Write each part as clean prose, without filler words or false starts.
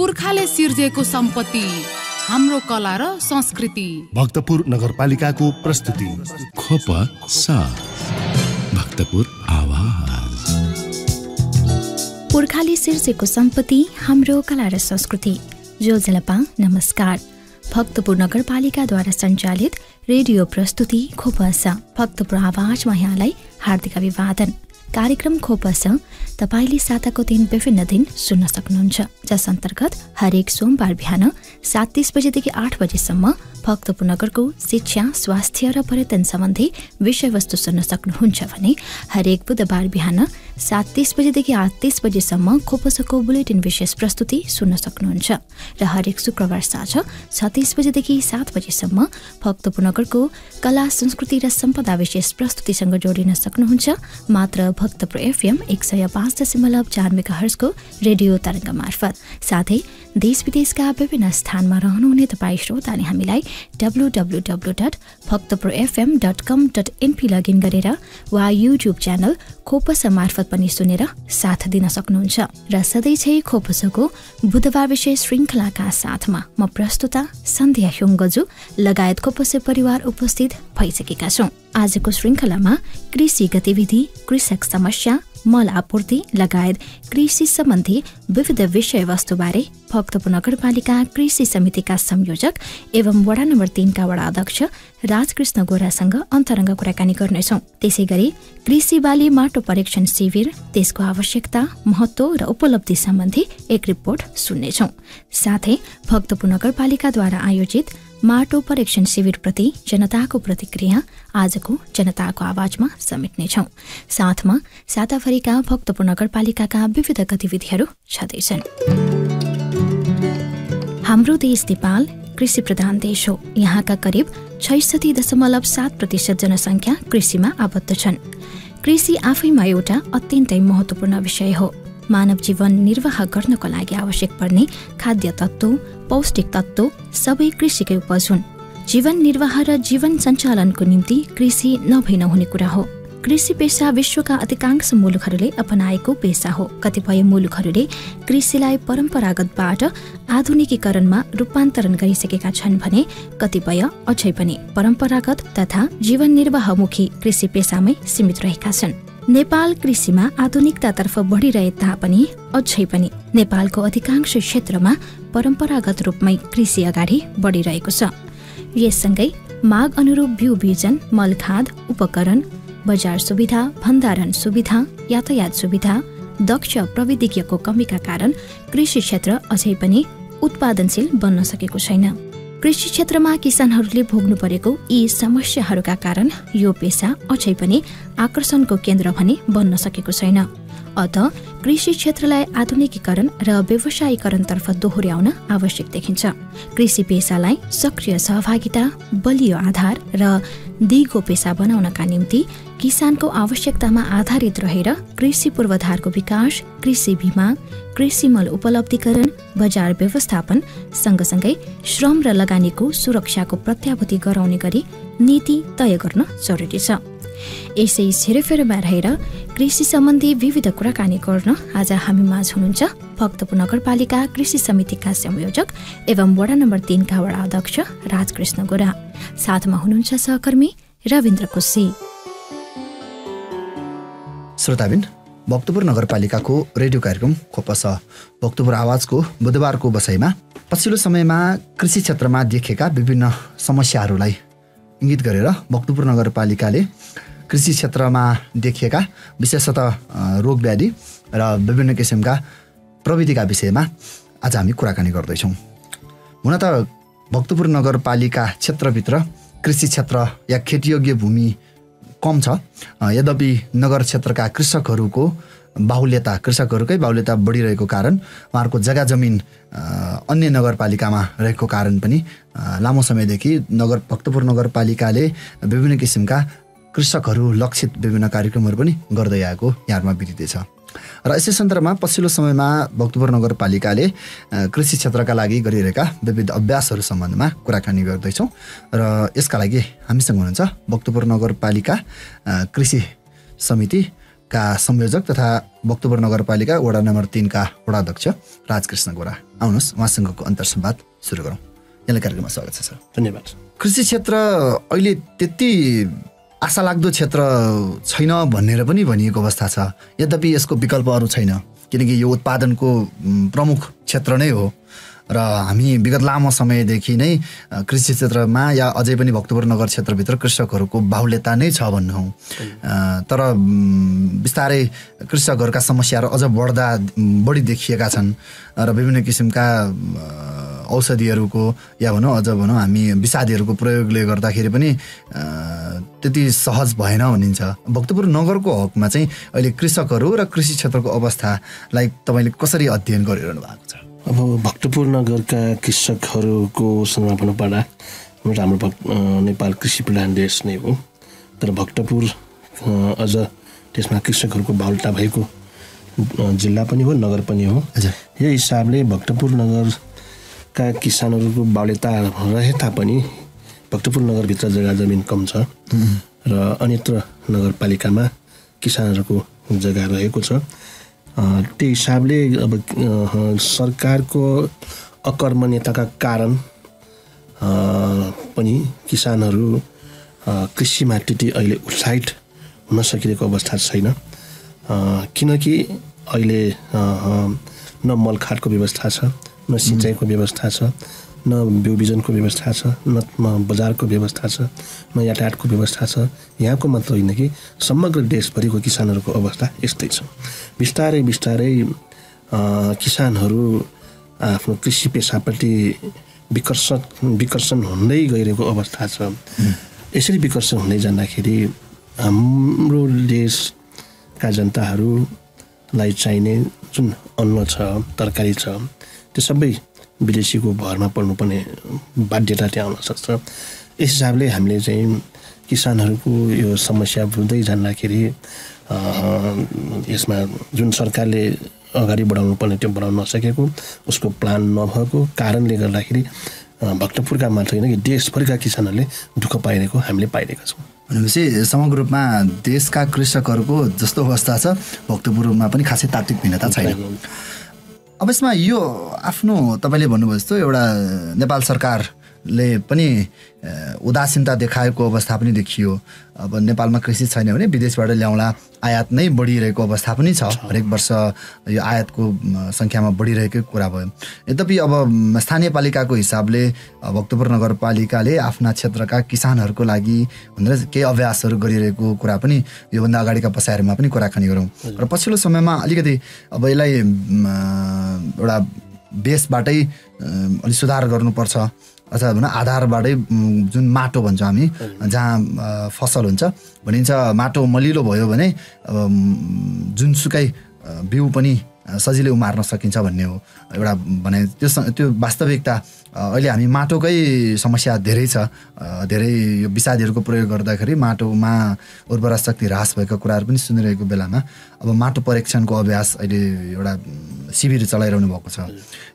पुर्खाले सिर्जेको सम्पत्ति हाम्रो कला र संस्कृति। भक्तपुर नगरपालिकाको प्रस्तुति खोप साथ भक्तपुर आवाज। पुर्खाले सिर्जेको सम्पत्ति हाम्रो कला र संस्कृति। जोलजलपा नमस्कार। भक्तपुर नगरपालिकाद्वारा सञ्चालित रेडियो प्रस्तुति खोपस भक्तपुर आवाजमा यहाँलाई हार्दिक अभिवादन। कार्यक्रम खोपस तपाईले साताको दिन विभिन्न दिन सुन्न सक्नुहुन्छ, जस अन्तर्गत हरेक सोमबार बिहान 7:30 बजेदेखि 8 बजेसम्म भक्तपुर नगरको शिक्षा, स्वास्थ्य र पर्यटन सम्बन्धी विषयवस्तु सुन्न सक्नुहुन्छ भने हरेक बुधबार बिहान 7:30 बजेदेखि 8:30 बजेसम्म खोपसको बुलेटिन विशेष प्रस्तुति सुन्न सक्नुहुन्छ र हरेक शुक्रबार साँझ 6:30 बजेदेखि 7 बजेसम्म भक्तपुर नगरको कला, संस्कृति र सम्पदा विशेष प्रस्तुतिसँग जोडिन सक्नुहुन्छ मात्र भक्तपुर एफएम 105.4 मेगाहर्जको रेडियो तरङ्ग मार्फत। साथै देश विदेशका विभिन्न स्थानमा रहनुहुने तपाईँ श्रोताले हामीलाई www.bhaktapurfm.com.np लगइन गरेर वा युट्युब च्यानल खोपस मार्फत पनि सुनेर साथ दिन सक्नुहुन्छ। र सधैँ खोपसको बुधबार विशेष श्रृङ्खलाका साथमा म प्रस्तुता सन्ध्या ह्युङ्गजु लगायत खोपस परिवार उपस्थित भइसकेका छौँ। आजको श्रृङ्खलामा कृषि गतिविधि, कृषक समस्या, मल आपूर्ति लगायत कृषि सम्बन्धी विविध विषयवस्तुबारे भक्तपुर नगरपालिका कृषि समितिका संयोजक एवं वडा नम्बर 3 का वडा अध्यक्ष राजकृष्ण गोरासँग अन्तरङ्ग कुराकानी गर्नेछौँ। त्यसै गरी कृषि बाली माटो परीक्षण शिविर, त्यसको आवश्यकता, महत्त्व र उपलब्धि सम्बन्धी एक रिपोर्ट सुन्नेछौँ। साथै भक्तपुर नगरपालिकाद्वारा आयोजित माटो परीक्षण शिविरप्रति जनताको प्रतिक्रिया आजको जनताको आवाजमा समेट्नेछौँ। साथमा साताभरिका भक्तपुर नगरपालिकाका विविध गतिविधिहरू छँदैछन्। हाम्रो देश नेपाल कृषि प्रधान देश हो। यहाँका करिब 66.7% जनसङ्ख्या कृषिमा आबद्ध छन्। कृषि आफैमा एउटा अत्यन्तै महत्त्वपूर्ण विषय हो। मानव जीवन निर्वाह गर्नको लागि आवश्यक पर्ने खाद्य तत्त्व, पौष्टिक तत्त्व सबै कृषिकै उपज हुन्। जीवन निर्वाह र जीवन सञ्चालनको निम्ति कृषि नभई नहुने कुरा हो। कृषि पेशा विश्वका अधिकांश मुलुकहरूले अपनाएको पेशा हो। कतिपय मुलुकहरूले कृषिलाई परम्परागतबाट आधुनिकीकरणमा रूपान्तरण गरिसकेका छन् भने कतिपय अझै पनि परम्परागत तथा जीवन निर्वाहमुखी कृषि पेशामै सीमित रहेका छन्। नेपाल कृषिमा आधुनिकतातर्फ बढिरहे तापनि अझै पनि नेपालको अधिकांश क्षेत्रमा परम्परागत रूपमै कृषि अगाडि बढिरहेको छ। यससँगै माग अनुरूप बिउ बिजन, मलखाद, उपकरण, बजार सुविधा, भण्डारण सुविधा, यातायात सुविधा, दक्ष प्रविधिज्ञको कमीका कारण कृषि क्षेत्र अझै पनि उत्पादनशील बन्न सकेको छैन। कृषि क्षेत्रमा किसानहरूले भोग्नु परेको यी समस्याहरूका कारण यो पेशा अझै पनि आकर्षणको केन्द्र भने बन्न सकेको छैन। अत कृषि क्षेत्रलाई आधुनिकीकरण र व्यवसायीकरणतर्फ दोहोर्याउन आवश्यक देखिन्छ। कृषि पेशालाई सक्रिय सहभागिता, बलियो आधार र दिगो पेशा बनाउनका निम्ति किसानको आवश्यकतामा आधारित रहेर कृषि पूर्वाधारको विकास, कृषि बीमा, कृषि मल उपलब्धिकरण, बजार व्यवस्थापन सँगसँगै श्रम र लगानीको सुरक्षाको प्रत्याभूति गराउने गरी नीति तय गर्न जरुरी छ। यसै छिरेफेरमा रहेर कृषि सम्बन्धी विविध कुराकानी गर्न आज हामी माझ हुनुहुन्छ भक्तपुर नगरपालिका कृषि समितिका संयोजक एवं वडा नम्बर 3 का वडा अध्यक्ष राजकृष्ण गोरा। साथमा हुनुहुन्छ सहकर्मी रविन्द्र कुसी। श्रोताबिन, भक्तपुर नगरपालिकाको रेडियो कार्यक्रम खोपस भक्तपुर आवाजको बुधबारको बसाइमा पछिल्लो समयमा कृषि क्षेत्रमा देखिएका विभिन्न समस्याहरूलाई इङ्गित गरेर भक्तपुर नगरपालिकाले कृषि क्षेत्रमा देखिएका विशेषतः रोग व्याधि र विभिन्न किसिमका प्रविधिका विषयमा आज हामी कुराकानी गर्दैछौँ। हुन त भक्तपुर नगरपालिका क्षेत्रभित्र कृषि क्षेत्र या खेतीयोग्य भूमि कम छ। यद्यपि नगर क्षेत्रका कृषकहरूकै बाहुल्यता बढिरहेको कारण उहाँहरूको जग्गा जमिन अन्य नगरपालिकामा रहेको कारण पनि लामो समयदेखि भक्तपुर नगरपालिकाले विभिन्न किसिमका कृषकहरू लक्षित विभिन्न कार्यक्रमहरू पनि गर्दै आएको यहाँमा विदितै छ। र यसै सन्दर्भमा पछिल्लो समयमा भक्तपुर नगरपालिकाले कृषि क्षेत्रका लागि गरिरहेका विविध अभ्यासहरू सम्बन्धमा कुराकानी गर्दैछौँ र यसका लागि हामीसँग हुनुहुन्छ भक्तपुर नगरपालिका कृषि समिति का संयोजक तथा भक्तपुर नगरपालिका वडा नम्बर 3 का वडा अध्यक्ष राजकृष्ण गोरा। आउनुहोस् उहाँसँगको अन्तर्संवाद सुरु गरौँ। यहाँलाई कार्यक्रममा स्वागत छ सर। धन्यवाद। कृषि क्षेत्र अहिले त्यति आशालाग्दो क्षेत्र छैन भनेर पनि भनिएको अवस्था छ। यद्यपि यसको विकल्प अरू छैन, किनकि यो उत्पादनको प्रमुख क्षेत्र नै हो र हामी विगत लामो समयदेखि नै कृषि क्षेत्रमा या अझै पनि भक्तपुर नगर क्षेत्रभित्र कृषकहरूको बाहुल्यता नै छ भन्नु। तर बिस्तारै कृषकहरूका समस्याहरू अझ बढी देखिएका छन् र विभिन्न किसिमका औषधिहरूको या भनौँ हामी विषादीहरूको प्रयोगले गर्दाखेरि पनि त्यति सहज भएन भनिन्छ। भक्तपुर नगरको हकमा चाहिँ अहिले कृषकहरू र कृषि क्षेत्रको अवस्थालाई तपाईँले कसरी अध्ययन गरिरहनु भएको छ? अब भक्तपुर नगरका कृषकहरूको सन्दर्भमा भन्नुपर्दा हाम्रो नेपाल कृषि प्रधान देश नै हो, तर भक्तपुर अझ त्यसमा कृषकहरूको बाहुल्यता भएको जिल्ला पनि हो, नगर पनि हो। यो हिसाबले भक्तपुर नगरका किसानहरूको बाहुल्यता रहे तापनि भक्तपुर नगरभित्र जग्गा जमिन कम छ र अन्यत्र नगरपालिकामा किसानहरूको जग्गा रहेको छ। त्यो हिसाबले अब सरकारको अकर्मण्यताका कारण पनि किसानहरू कृषिमा त्यति अहिले उत्साहित हुन सकिरहेको अवस्था छैन, किनकि अहिले न मलखादको व्यवस्था छ, न सिँचाइको व्यवस्था छ, न बिउ बिजनको व्यवस्था छ, न बजारको व्यवस्था छ, न यातायातको व्यवस्था छ। यहाँको मात्र होइन कि समग्र देशभरिको किसानहरूको अवस्था यस्तै छ। बिस्तारै बिस्तारै किसानहरू आफ्नो कृषि पेसाप्रति विकर्षण हुँदै गइरहेको अवस्था छ। यसरी विकर्षण हुँदै जाँदाखेरि हाम्रो देशका जनताहरूलाई चाहिने जुन अन्न छ, तरकारी छ, त्यो सबै विदेशीको भरमा पर्नुपर्ने बाध्यता त्यहाँ आउन सक्छ। यस हिसाबले हामीले चाहिँ किसानहरूको यो समस्या बुझ्दै जाँदाखेरि यसमा जुन सरकारले अगाडि बढाउनु पर्ने त्यो बढाउन नसकेको, उसको प्लान नभएको कारणले गर्दाखेरि भक्तपुरका मात्र होइन कि देशभरिका किसानहरूले दुःख पाइरहेको हामीले पाइरहेका छौँ। भनेपछि समग्र रूपमा देशका कृषकहरूको जस्तो अवस्था छ भक्तपुरमा पनि खासै तात्विक भिन्नता छैन। अब यसमा यो आफ्नो तपाईँले भन्नुभयो जस्तो एउटा नेपाल सरकारले पनि उदासीनता देखाएको अवस्था पनि देखियो। अब नेपालमा कृषि छैन भने विदेशबाट ल्याउँला, आयात नै बढिरहेको अवस्था पनि छ। हरेक वर्ष यो आयातको सङ्ख्यामा बढिरहेकै कुरा भयो। यद्यपि अब स्थानीय पालिकाको हिसाबले भक्तपुर नगरपालिकाले आफ्ना क्षेत्रका किसानहरूको लागि भनेर केही अभ्यासहरू गरिरहेको कुरा पनि योभन्दा अगाडिका बसाइहरूमा पनि कुराकानी गरौँ। र पछिल्लो समयमा अलिकति अब यसलाई एउटा बेसबाटै अलिक सुधार गर्नुपर्छ अथवा भनौँ आधारबाटै जुन माटो भन्छ हामी, जहाँ फसल हुन्छ भनिन्छ, माटो मलिलो भयो भने जुनसुकै बिउ पनि सजिलै उमार्न सकिन्छ भन्ने हो एउटा भने। त्यो वास्तविकता अहिले हामी माटोकै समस्या धेरै छ। धेरै यो विषादीहरूको प्रयोग गर्दाखेरि माटोमा उर्वरा शक्ति ह्रास भएको कुराहरू पनि सुनिरहेको बेलामा अब माटो परीक्षणको अभ्यास अहिले एउटा शिविर चलाइरहनु भएको छ।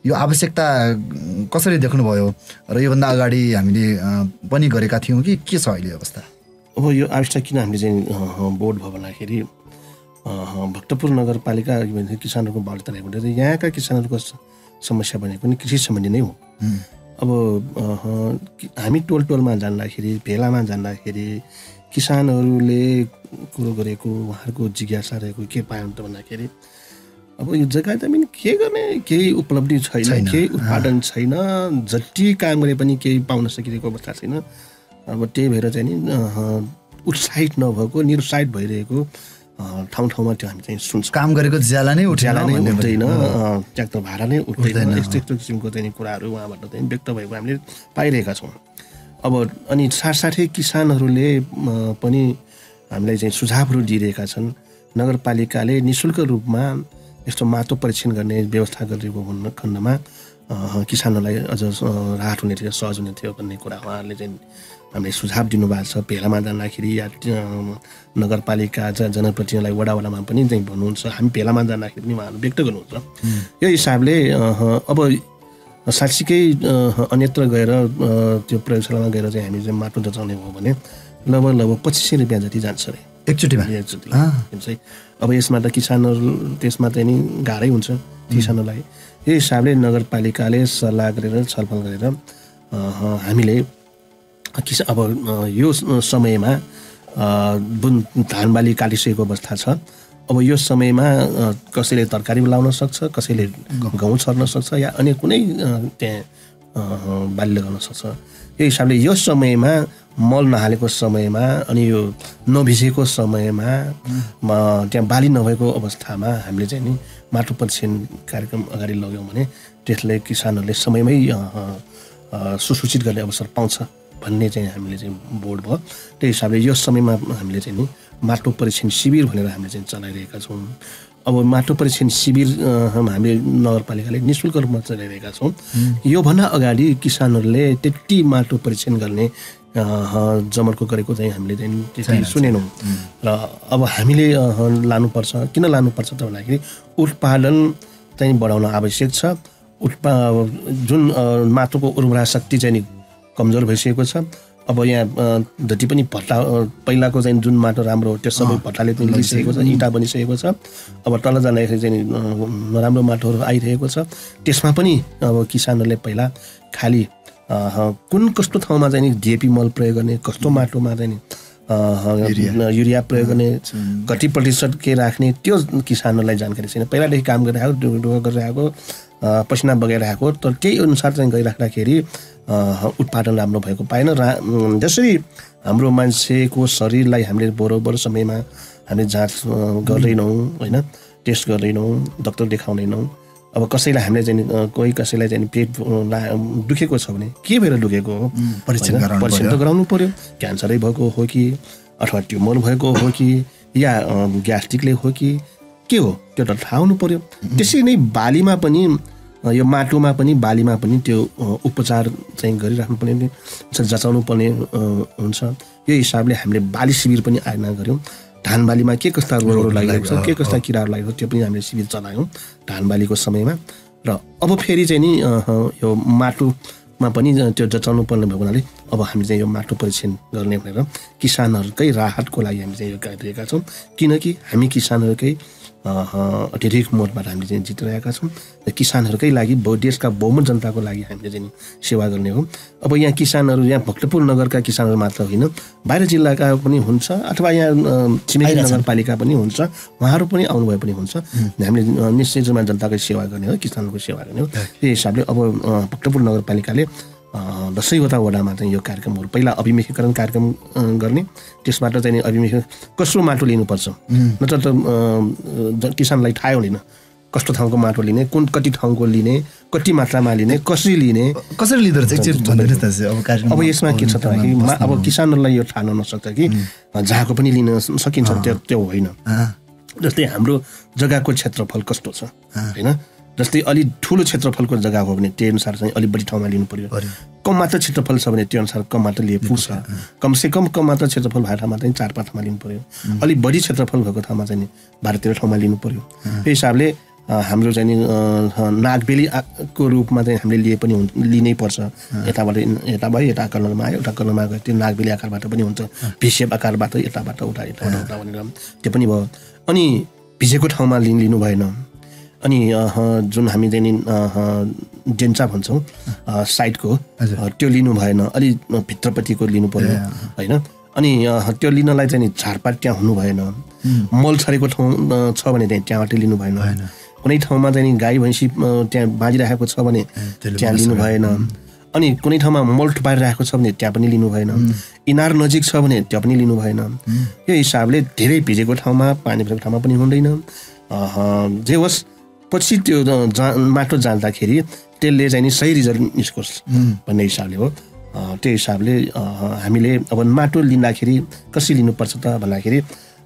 यो आवश्यकता कसरी देख्नुभयो र योभन्दा अगाडि हामीले पनि गरेका थियौँ कि के छ अहिले अवस्था? अब यो आवश्यकता किन हामीले चाहिँ बोर्ड भयो भन्दाखेरि भक्तपुर नगरपालिका किसानहरूको बाहुल्यता रहेको हुँदा यहाँका किसानहरूको समस्या भनेको पनि कृषि सम्बन्धी नै हो। अब हामी टोलमा जाँदाखेरि, भेलामा जाँदाखेरि किसानहरूले कुरो गरेको, उहाँहरूको जिज्ञासा रहेको के पायो त भन्दाखेरि अब यो जग्गा जमिन के गर्ने, केही उपलब्धि छैन, केही उत्पादन छैन, जति काम गरे पनि केही पाउन सकिरहेको अवस्था छैन। अब त्यही भएर चाहिँ नि उत्साहित नभएको, निरुत्साहित भइरहेको ठाउँमा त्यो हामी चाहिँ सुन्छौँ। काम गरेको ज्याला नै उठ्दैन, ट्र्याक्टर भाडा नै उठ्दैन, यस्तो किसिमको चाहिँ कुराहरू उहाँबाट चाहिँ व्यक्त भएको हामीले पाइरहेका छौँ। अब अनि साथसाथै किसानहरूले पनि हामीलाई चाहिँ सुझावहरू दिइरहेका छन्। नगरपालिकाले निःशुल्क रूपमा यस्तो माटो परीक्षण गर्ने व्यवस्था गरिरहेको खण्डमा किसानहरूलाई अझ राहत हुने थियो, सहज हुने थियो भन्ने कुरा उहाँहरूले चाहिँ हामीले सुझाव दिनुभएको छ। भेलामा जाँदाखेरि या नगरपालिका जनप्रतिनिधिलाई वडामा पनि चाहिँ भन्नुहुन्छ, हामी भेलामा जाँदाखेरि पनि उहाँहरू व्यक्त गर्नुहुन्छ। यो हिसाबले अब साँच्चीकै अन्यत्र गएर त्यो प्रयोगशालामा गएर चाहिँ हामी चाहिँ माटो जचाउने हो भने लगभग 2500 रुपियाँ जति जान्छ अरे एकचोटिमा। चाहिँ अब यसमा त किसानहरू त्यसमा चाहिँ नि गाह्रै हुन्छ किसानहरूलाई। यही हिसाबले नगरपालिकाले सल्लाह गरेर छलफल गरेर हामीले अब यो समयमा जुन धान बाली काटिसकेको अवस्था छ, अब यो समयमा कसैले तरकारी लाउन सक्छ, कसैले गहुँ छर्न सक्छ या अन्य कुनै त्यहाँ बाली लगाउन सक्छ। यो हिसाबले यो समयमा मल नहालेको समयमा अनि यो नभिजेको समयमा त्यहाँ बाली नभएको अवस्थामा हामीले चाहिँ नि माटो परीक्षण कार्यक्रम अगाडि लग्यौँ भने त्यसले किसानहरूले समयमै सुसूचित गर्ने अवसर पाउँछ भन्ने चाहिँ हामीले चाहिँ बोर्ड भयो। त्यही हिसाबले यो समयमा हामीले चाहिँ नि माटो परीक्षण शिविर भनेर हामीले चाहिँ चलाइरहेका छौँ। अब माटो परीक्षण शिविर हामीले नगरपालिकाले निःशुल्क रूपमा चलाइरहेका छौँ। योभन्दा अगाडि किसानहरूले त्यति माटो परीक्षण गर्ने जमर्को गरेको चाहिँ हामीले चाहिँ त्यति सुनेनौँ। र अब हामीले लानुपर्छ, किन लानुपर्छ त भन्दाखेरि उत्पादन चाहिँ बढाउन आवश्यक छ। जुन माटोको उर्वरा शक्ति चाहिँ नि कमजोर भइसकेको छ। अब यहाँ जति पनि भट्टा पहिलाको चाहिँ जुन माटो राम्रो हो त्यो सबै भट्टाले पनि लिइसकेको छ, इँटा बनिसकेको छ। अब तल जाँदाखेरि चाहिँ नराम्रो माटोहरू आइरहेको छ। त्यसमा पनि अब किसानहरूले पहिला खालि कुन कस्तो ठाउँमा चाहिँ नि डिएपी मल प्रयोग गर्ने, कस्तो माटोमा चाहिँ नि युरिया प्रयोग गर्ने, कति प्रतिशत के राख्ने, त्यो किसानहरूलाई जानकारी छैन। पहिलादेखि काम गरिरहेको, दुःख गरिरहेको, पसिना बगाइरहेको, तर त्यही अनुसार चाहिँ गइराख्दाखेरि उत्पादन राम्रो भएको पाएन। जसरी हाम्रो मान्छेको शरीरलाई हामीले बरोबर समयमा हामीले जाँच गर्दैनौँ होइन, टेस्ट गर्दैनौँ, डक्टर देखाउँदैनौँ। अब कसैलाई हामीले चाहिँ कोही कसैलाई चाहिँ पेट दुखेको छ भने के भएर दुखेको हो परीक्षण त गराउनु पर्यो। क्यान्सरै भएको हो कि अथवा ट्युमर भएको हो कि या ग्यास्ट्रिकले हो कि के हो त्यो त थाहा हुनु पर्यो। त्यसरी नै बालीमा पनि यो माटोमा पनि बालीमा पनि त्यो उपचार चाहिँ गरिराख्नु पर्ने, जचाउनु पर्ने हुन्छ। यो हिसाबले हामीले बाली शिविर पनि आयोजना गऱ्यौँ। धान बालीमा के कस्ता रोगहरू लागिरहेको छ, के कस्ता किराहरू लागेको छ, त्यो पनि हामीले शिविर चलायौँ धान बालीको समयमा। र अब फेरि चाहिँ नि यो माटोमा पनि त्यो जचाउनु पर्ने भएको हुनाले अब हामी चाहिँ यो माटो परीक्षण गर्ने भनेर किसानहरूकै राहतको लागि हामी चाहिँ यो गरिरहेका छौँ। किनकि हामी किसानहरूकै अत्यधिक मतबाट हामीले चाहिँ जितिरहेका छौँ र किसानहरूकै लागि देशका बहुमत जनताको लागि हामीले चाहिँ सेवा गर्ने हो। अब यहाँ किसानहरू यहाँ भक्तपुर नगरका किसानहरू मात्र होइन, बाहिर जिल्लाका पनि हुन्छ अथवा यहाँ छिमेकी नगरपालिका पनि हुन्छ, उहाँहरू पनि आउनुभए पनि हुन्छ। हामीले निश्चय रूपमा जनताकै सेवा गर्ने हो, किसानहरूको सेवा गर्ने हो। त्यही हिसाबले अब भक्तपुर नगरपालिकाले 10वटा वडामा चाहिँ यो कार्यक्रमहरू पहिला अभिमुखीकरण कार्यक्रम गर्ने, त्यसबाट चाहिँ अभिमुखी कस्तो माटो लिनुपर्छ, नत्र त किसानलाई थाहा हुँदैन कस्तो ठाउँको माटो लिने, कुन कति ठाउँको लिने, कति मात्रामा लिने, कसरी लिने, कसरी लिँदो रहेछ। अब यसमा के छ त भन्दाखेरि अब किसानहरूलाई यो थाहा नसक्छ कि जहाँको पनि लिन सकिन्छ, त्यो होइन। जस्तै हाम्रो जग्गाको क्षेत्रफल कस्तो छ होइन, जस्तै अलि ठुलो क्षेत्रफलको जग्गा हो भने त्यही अनुसार चाहिँ अलिक बढी ठाउँमा लिनु पर्यो। कम मात्र क्षेत्रफल छ भने त्यो अनुसार कम मात्र लिए पुग्छ। कमसेकम कम मात्र क्षेत्रफल भएको ठाउँमा चाहिँ 4-5 ठाउँमा लिनु पर्यो। अलिक बढी क्षेत्रफल भएको ठाउँमा चाहिँ 12-13 ठाउँमा लिनु पर्यो। त्यही हिसाबले हाम्रो चाहिँ नागबेलीको रूपमा चाहिँ हामीले लिए पनि लिनै पर्छ। यताबाट यता भयो, यता कर्नलमा आयो, उता कर्नलमा गयो, त्यो नागबेली आकारबाट पनि हुन्छ, भिसेप आकारबाट यताबाट उता यताबाट उता भनेर त्यो पनि भयो। अनि भिजेको ठाउँमा लिनु भएन। अनि जुन हामी चाहिँ जेन्चा भन्छौँ साइडको त्यो लिनु भएन, अलि भित्रपट्टिको लिनु पर्यो होइन। अनि त्यो लिनलाई चाहिँ झारपात त्यहाँ हुनु भएन। मल छरेको ठाउँ छ भने त्यहाँबाट लिनु भएन। कुनै ठाउँमा चाहिँ गाई भैँसी त्यहाँ बाँधिरहेको छ भने त्यहाँ लिनु भएन। अनि कुनै ठाउँमा मल थुपारिरहेको छ भने त्यहाँ पनि लिनु भएन। इनार नजिक छ भने त्यहाँ पनि लिनु भएन। यो हिसाबले धेरै भिजेको ठाउँमा, पानी परेको ठाउँमा पनि हुँदैन। जे होस् पछि त्यो माटो जाँदाखेरि त्यसले चाहिँ नि सही रिजल्ट निस्कोस् भन्ने हिसाबले हो। त्यो हिसाबले हामीले अब माटो लिँदाखेरि कसरी लिनुपर्छ त भन्दाखेरि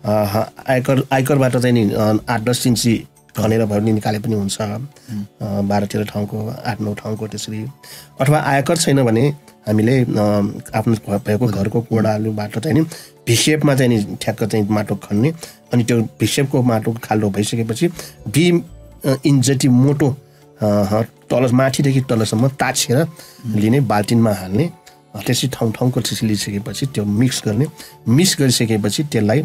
आयकरबाट चाहिँ नि 8-10 इन्ची खनेर भयो भने निकाले पनि हुन्छ, 12-13 ठाउँको, 8-9 ठाउँको त्यसरी। अथवा आयकर छैन भने हामीले आफ्नो भएको घरको कोडालुबाट चाहिँ नि भिसेपमा चाहिँ नि ठ्याक्क चाहिँ माटो खन्ने। अनि त्यो भिसेपको माटो खाल्डो भइसकेपछि 20 इन्च जति मोटो तल माथिदेखि तलसम्म ताछेर लिने, बाल्टिनमा हाल्ने। त्यसरी ठाउँको त्यसरी लिइसकेपछि त्यो मिक्स गर्ने। मिक्स गरिसकेपछि त्यसलाई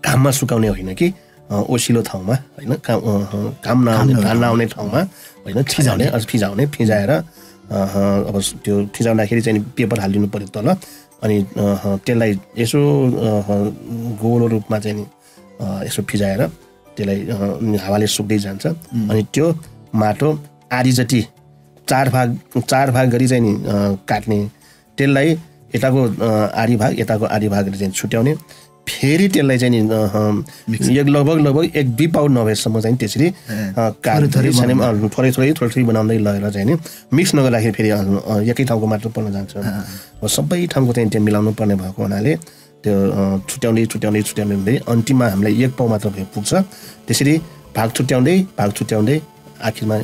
घाममा सुकाउने होइन कि ओसिलो ठाउँमा होइन घाम नआउने ठाउँमा होइन फिजाएर अब त्यो फिजाउँदाखेरि चाहिँ पेपर हालिदिनु पऱ्यो तल अनि त्यसलाई यसो गोलो रूपमा चाहिँ यसो फिजाएर त्यसलाई हावाले सुक्दै जान्छ अनि त्यो माटो आधी जति चार भाग गरी चाहिँ नि काट्ने त्यसलाई यताको आधी भाग यताको आधी भाग चाहिँ छुट्याउने फेरि त्यसलाई चाहिँ नि लगभग 1-2 पाउन्ड नभएसम्म चाहिँ त्यसरी थोरै बनाउँदै लगेर चाहिँ नि मिक्स नगर्दाखेरि फेरि एकै ठाउँको मात्र पर्न जान्छ सबै ठाउँको चाहिँ त्यो मिलाउनु पर्ने भएको हुनाले त्यो छुट्याउँदै हुँदै अन्तिममा हामीलाई 1 पाउ मात्र पुग्छ त्यसरी भाग छुट्याउँदै आखिरमा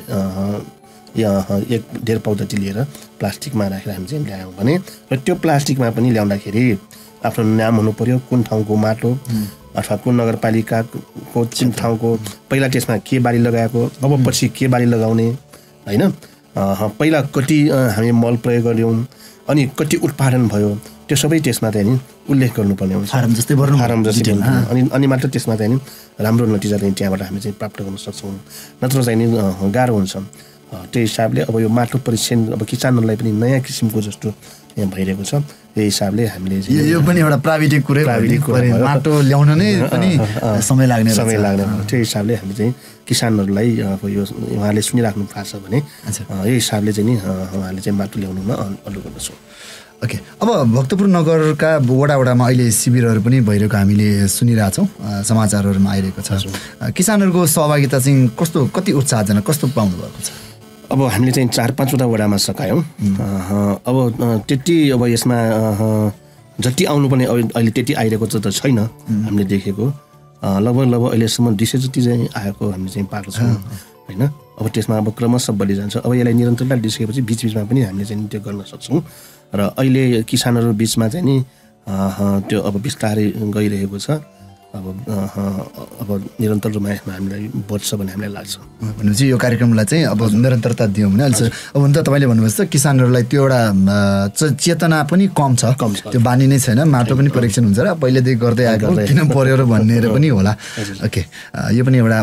1.5 पाउ जति लिएर प्लास्टिकमा राखेर हामी चाहिँ ल्यायौँ भने र त्यो प्लास्टिकमा पनि ल्याउँदाखेरि आफ्नो नाम हुनु पर्यो कुन ठाउँको माटो अथवा कुन नगरपालिकाको कुन ठाउँको पहिला त्यसमा के बाली लगाएको अब पछि के बाली लगाउने होइन पहिला कति हामी मल प्रयोग गऱ्यौँ अनि कति उत्पादन भयो त्यो सबै त्यसमा चाहिँ नि उल्लेख गर्नुपर्ने हुन्छ फारम जस्तै अनि मात्र त्यसमा चाहिँ नि राम्रो नतिजा चाहिँ त्यहाँबाट हामी चाहिँ प्राप्त गर्न सक्छौँ नत्र चाहिँ नि गाह्रो हुन्छ त्यो हिसाबले अब यो माटो परीक्षण अब किसानहरूलाई पनि नयाँ किसिमको जस्तो यहाँ भइरहेको छ यही हिसाबले हामीले यो पनि एउटा प्राविधिक कुरा माटो ल्याउन नै पनि समय लाग्ने त्यो हिसाबले हामीले चाहिँ किसानहरूलाई अब यो उहाँले सुनिराख्नु भएको छ भने यही हिसाबले चाहिँ नि उहाँले चाहिँ माटो ल्याउनुमा अनुरोध गर्दछौँ ओके अब भक्तपुर नगरका वडामा अहिले शिविरहरू पनि भइरहेको हामीले सुनिरहेछौँ समाचारहरूमा आइरहेको छ किसानहरूको सहभागिता चाहिँ कति उत्साहजनक कस्तो पाउनु भएको छ अब हामीले चाहिँ 4-5वटा वडामा सकायौँ अब त्यति अब यसमा जति आउनुपर्ने अहिले त्यति आइरहेको त छैन हामीले देखेको लगभग अहिलेसम्म 200 जति चाहिँ आएको हामीले चाहिँ पाएको छौँ होइन अब त्यसमा अब क्रमशः बढी जान्छ अब यसलाई निरन्तरता दिइसकेपछि बिचबिचमा पनि हामीले चाहिँ त्यो गर्न सक्छौँ र अहिले किसानहरू बिचमा चाहिँ नि त्यो अब बिस्तारै गइरहेको छ अब निरन्तर रूपमा यसमा हामीलाई बढ्छ भन्ने हामीलाई लाग्छ भनेपछि यो कार्यक्रमलाई चाहिँ अब निरन्तरता दियौँ भने अहिले अब हुन त तपाईँले भन्नुभएको छ किसानहरूलाई त्यो एउटा चेतना पनि कम छ त्यो बानी नै छैन माटो पनि परीक्षण हुन्छ र पहिलेदेखि गर्दै आएको किन पर्यो र भन्ने पनि होला ओके यो पनि एउटा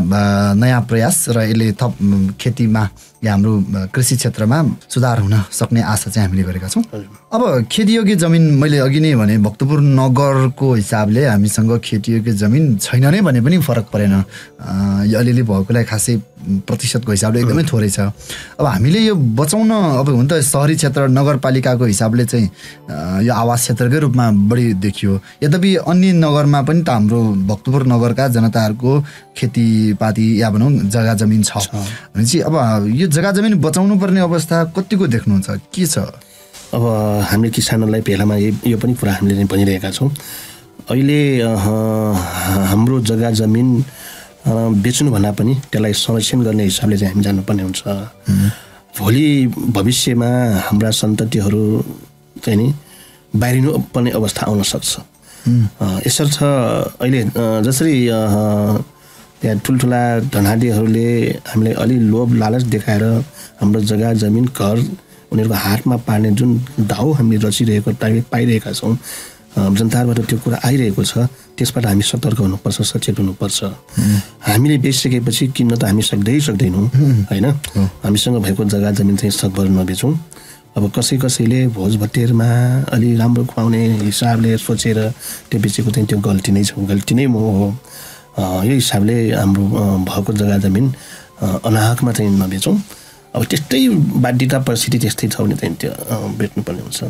नयाँ प्रयास र यसले थप खेतीमा या हाम्रो कृषि क्षेत्रमा सुधार हुन सक्ने आशा चाहिँ हामीले गरेका छौँ अब खेतीयोग्य जमिन मैले अघि नै भने भक्तपुर नगरको हिसाबले हामीसँग खेतीयोग्य जमिन छैन नै भने पनि फरक परेन यो अलिअलि भएकोलाई खासै प्रतिशतको हिसाबले एकदमै थोरै छ अब हामीले यो बचाउन अब हुन त सहरी क्षेत्र नगरपालिकाको हिसाबले चाहिँ यो आवास क्षेत्रकै रूपमा बढी देखियो यद्यपि अन्य नगरमा पनि त हाम्रो भक्तपुर नगरका जनताहरूको खेतीपाती या भनौँ जग्गा जमिन छ भनेपछि अब यो जग्गा जमिन बचाउनु पर्ने अवस्था कतिको देख्नुहुन्छ के छ अब हामीले किसानहरूलाई पहिलामा यो पनि कुरा हामीले भनिरहेका छौँ अहिले हाम्रो जग्गा जमिन बेच्नुभन्दा पनि त्यसलाई संरक्षण गर्ने हिसाबले चाहिँ हामी जानुपर्ने हुन्छ भोलि भविष्यमा हाम्रा सन्ततिहरू चाहिँ नि बाहिरिनु पर्ने अवस्था आउन सक्छ यसर्थ अहिले जसरी त्यहाँ ठुल्ठुला धनाढ्यहरूले हामीलाई अलि लोभ लालच देखाएर हाम्रो जग्गा जमिन घर उनीहरूको हातमा पार्ने जुन दाउ हामीले रचिरहेको पाइरहेका छौँ जनताबाट त्यो कुरा आइरहेको छ त्यसबाट हामी सतर्क हुनुपर्छ सचेत हुनुपर्छ हामीले बेचिसकेपछि किन्न त हामी सक्दैनौँ होइन हामीसँग भएको जग्गा जमिन चाहिँ सकभर नबेचौँ अब कसैले भोज भतेरमा अलि राम्रो खुवाउने हिसाबले सोचेर त्यो बेचेको चाहिँ त्यो गल्ती नै हो यो हिसाबले हाम्रो भएको जग्गा जमिन अनाहकमा चाहिँ नबेचौँ अब त्यस्तै बाध्यता परिस्थिति त्यस्तै छ भने चाहिँ त्यो बेच्नुपर्ने हुन्छ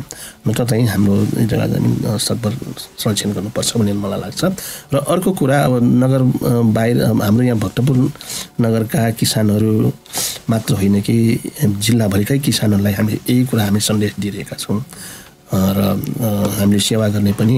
नत्र चाहिँ हाम्रो जग्गा जमिन सकभर संरक्षण गर्नुपर्छ भन्ने मलाई लाग्छ र अर्को कुरा अब नगर बाहिर हाम्रो यहाँ भक्तपुर नगरका किसानहरू मात्र होइन कि जिल्लाभरिकै किसानहरूलाई हामीले यही कुरा हामी सन्देश दिइरहेका छौँ र हामीले सेवा गर्ने पनि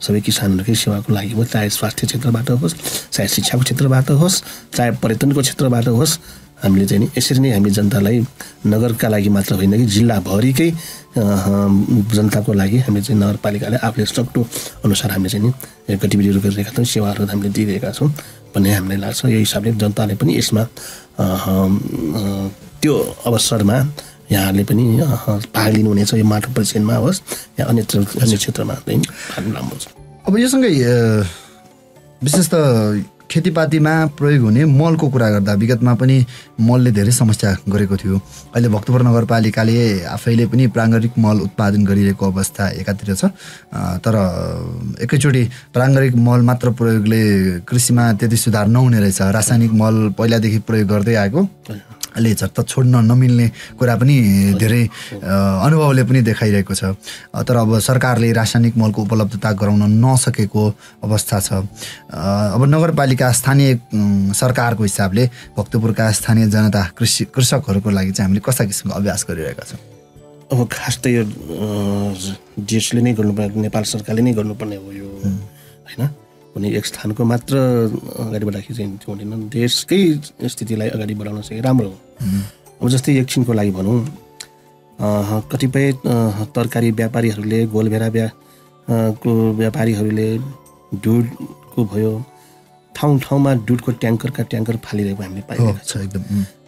सबै किसानहरूकै सेवाको लागि हो चाहे स्वास्थ्य क्षेत्रबाट होस् चाहे शिक्षाको क्षेत्रबाट होस् चाहे पर्यटनको क्षेत्रबाट होस् हामीले चाहिँ नि यसरी नै हामी जनतालाई नगरका लागि मात्र होइन कि जिल्लाभरिकै जनताको लागि हामीले चाहिँ नगरपालिकाले आफूले सक्दो अनुसार हामीले चाहिँ नि गतिविधिहरू गरिरहेका छौँ सेवाहरू हामीले दिइरहेका छौँ भन्ने हामीलाई लाग्छ यो हिसाबले जनताले पनि यसमा त्यो अवसरमा यहाँहरूले पनि भाग लिनुहुनेछ यो माटो परीक्षणमा होस् या अन्य क्षेत्रमा चाहिँ भाग राम्रो छ अब योसँगै विशेष त खेतीपातीमा प्रयोग हुने मलको कुरा गर्दा विगतमा पनि मलले धेरै समस्या गरेको थियो। अहिले भक्तपुर नगरपालिकाले आफैले पनि प्राङ्गारिक मल उत्पादन गरिरहेको अवस्था एकातिर छ, तर एकैचोटि प्राङ्गारिक मल मात्र प्रयोगले कृषिमा त्यति सुधार नहुने रहेछ। रासायनिक मल पहिलादेखि प्रयोग गर्दै आएको ले झट्ट छोड्न नमिल्ने कुरा पनि धेरै अनुभवले पनि देखाइरहेको छ। तर अब सरकारले रासायनिक मलको उपलब्धता गराउन नसकेको अवस्था छ। अब नगरपालिका स्थानीय सरकारको हिसाबले भक्तपुरका स्थानीय जनता कृषकहरूको लागि चाहिँ हामीले कस्ता किसिमको अभ्यास गरिरहेका छौँ? अब खास त यो देशले नै गर्नुपर्ने, नेपाल सरकारले नै गर्नुपर्ने हो यो, होइन? कुनै एक स्थानको मात्र अगाडि बढाउँदाखेरि चाहिँ हुँदैन, देशकै स्थितिलाई अगाडि बढाउन सके राम्रो हो। अब जस्तै एकछिनको लागि भनौँ, कतिपय तरकारी व्यापारीहरूले, गोलभेडा को व्यापारीहरूले दुधको भयो, ठाउँ ठाउँमा दुधको ट्याङ्कर फालिरहेको हामीले पाइरहेको छ एकदम।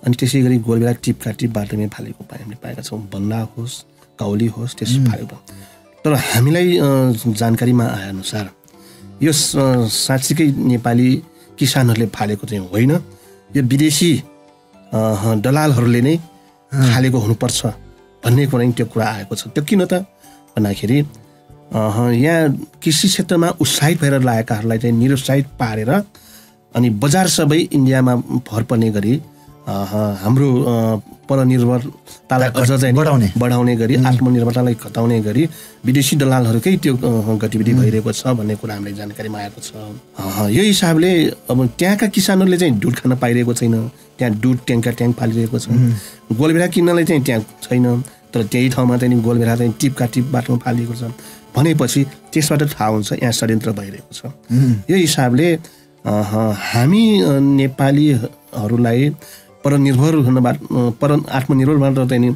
अनि त्यसै गरी गोलभेडा टिपका टिप बाटोमै फालेको हामीले पाएका छौँ। बन्दा होस्, काउली होस्, त्यसै फालेको। तर हामीलाई जानकारीमा आएअनुसार यो साँच्चीकै नेपाली किसानहरूले फालेको चाहिँ होइन, यो विदेशी दलालहरूले नै फालेको हुनुपर्छ भन्ने कुरा त्यो कुरा आएको छ। त्यो किन त भन्दाखेरि यहाँ कृषि क्षेत्रमा उत्साहित भएर लागेकाहरूलाई चाहिँ निरुत्साहित पारेर अनि बजार सबै इन्डियामा भर पर्ने गरी हाम्रो परनिर्भरतालाई अझ चाहिँ बढाउने गरी, आत्मनिर्भरतालाई घटाउने गरी विदेशी दलालहरूकै त्यो गतिविधि भइरहेको छ भन्ने कुरा हामीलाई जानकारीमा आएको छ। यो हिसाबले अब त्यहाँका किसानहरूले चाहिँ दुध खान पाइरहेको छैन, त्यहाँ दुध ट्याङ्क फालिरहेको छ। गोलभेडा किन्नलाई चाहिँ त्यहाँ छैन, तर त्यही ठाउँमा चाहिँ गोलभेडा चाहिँ टिपका टिप बाटोमा फालिएको छ भनेपछि त्यसबाट थाहा हुन्छ यहाँ षड्यन्त्र भइरहेको छ। यो हिसाबले हामी नेपालीहरूलाई आत्मनिर्भरबाट चाहिँ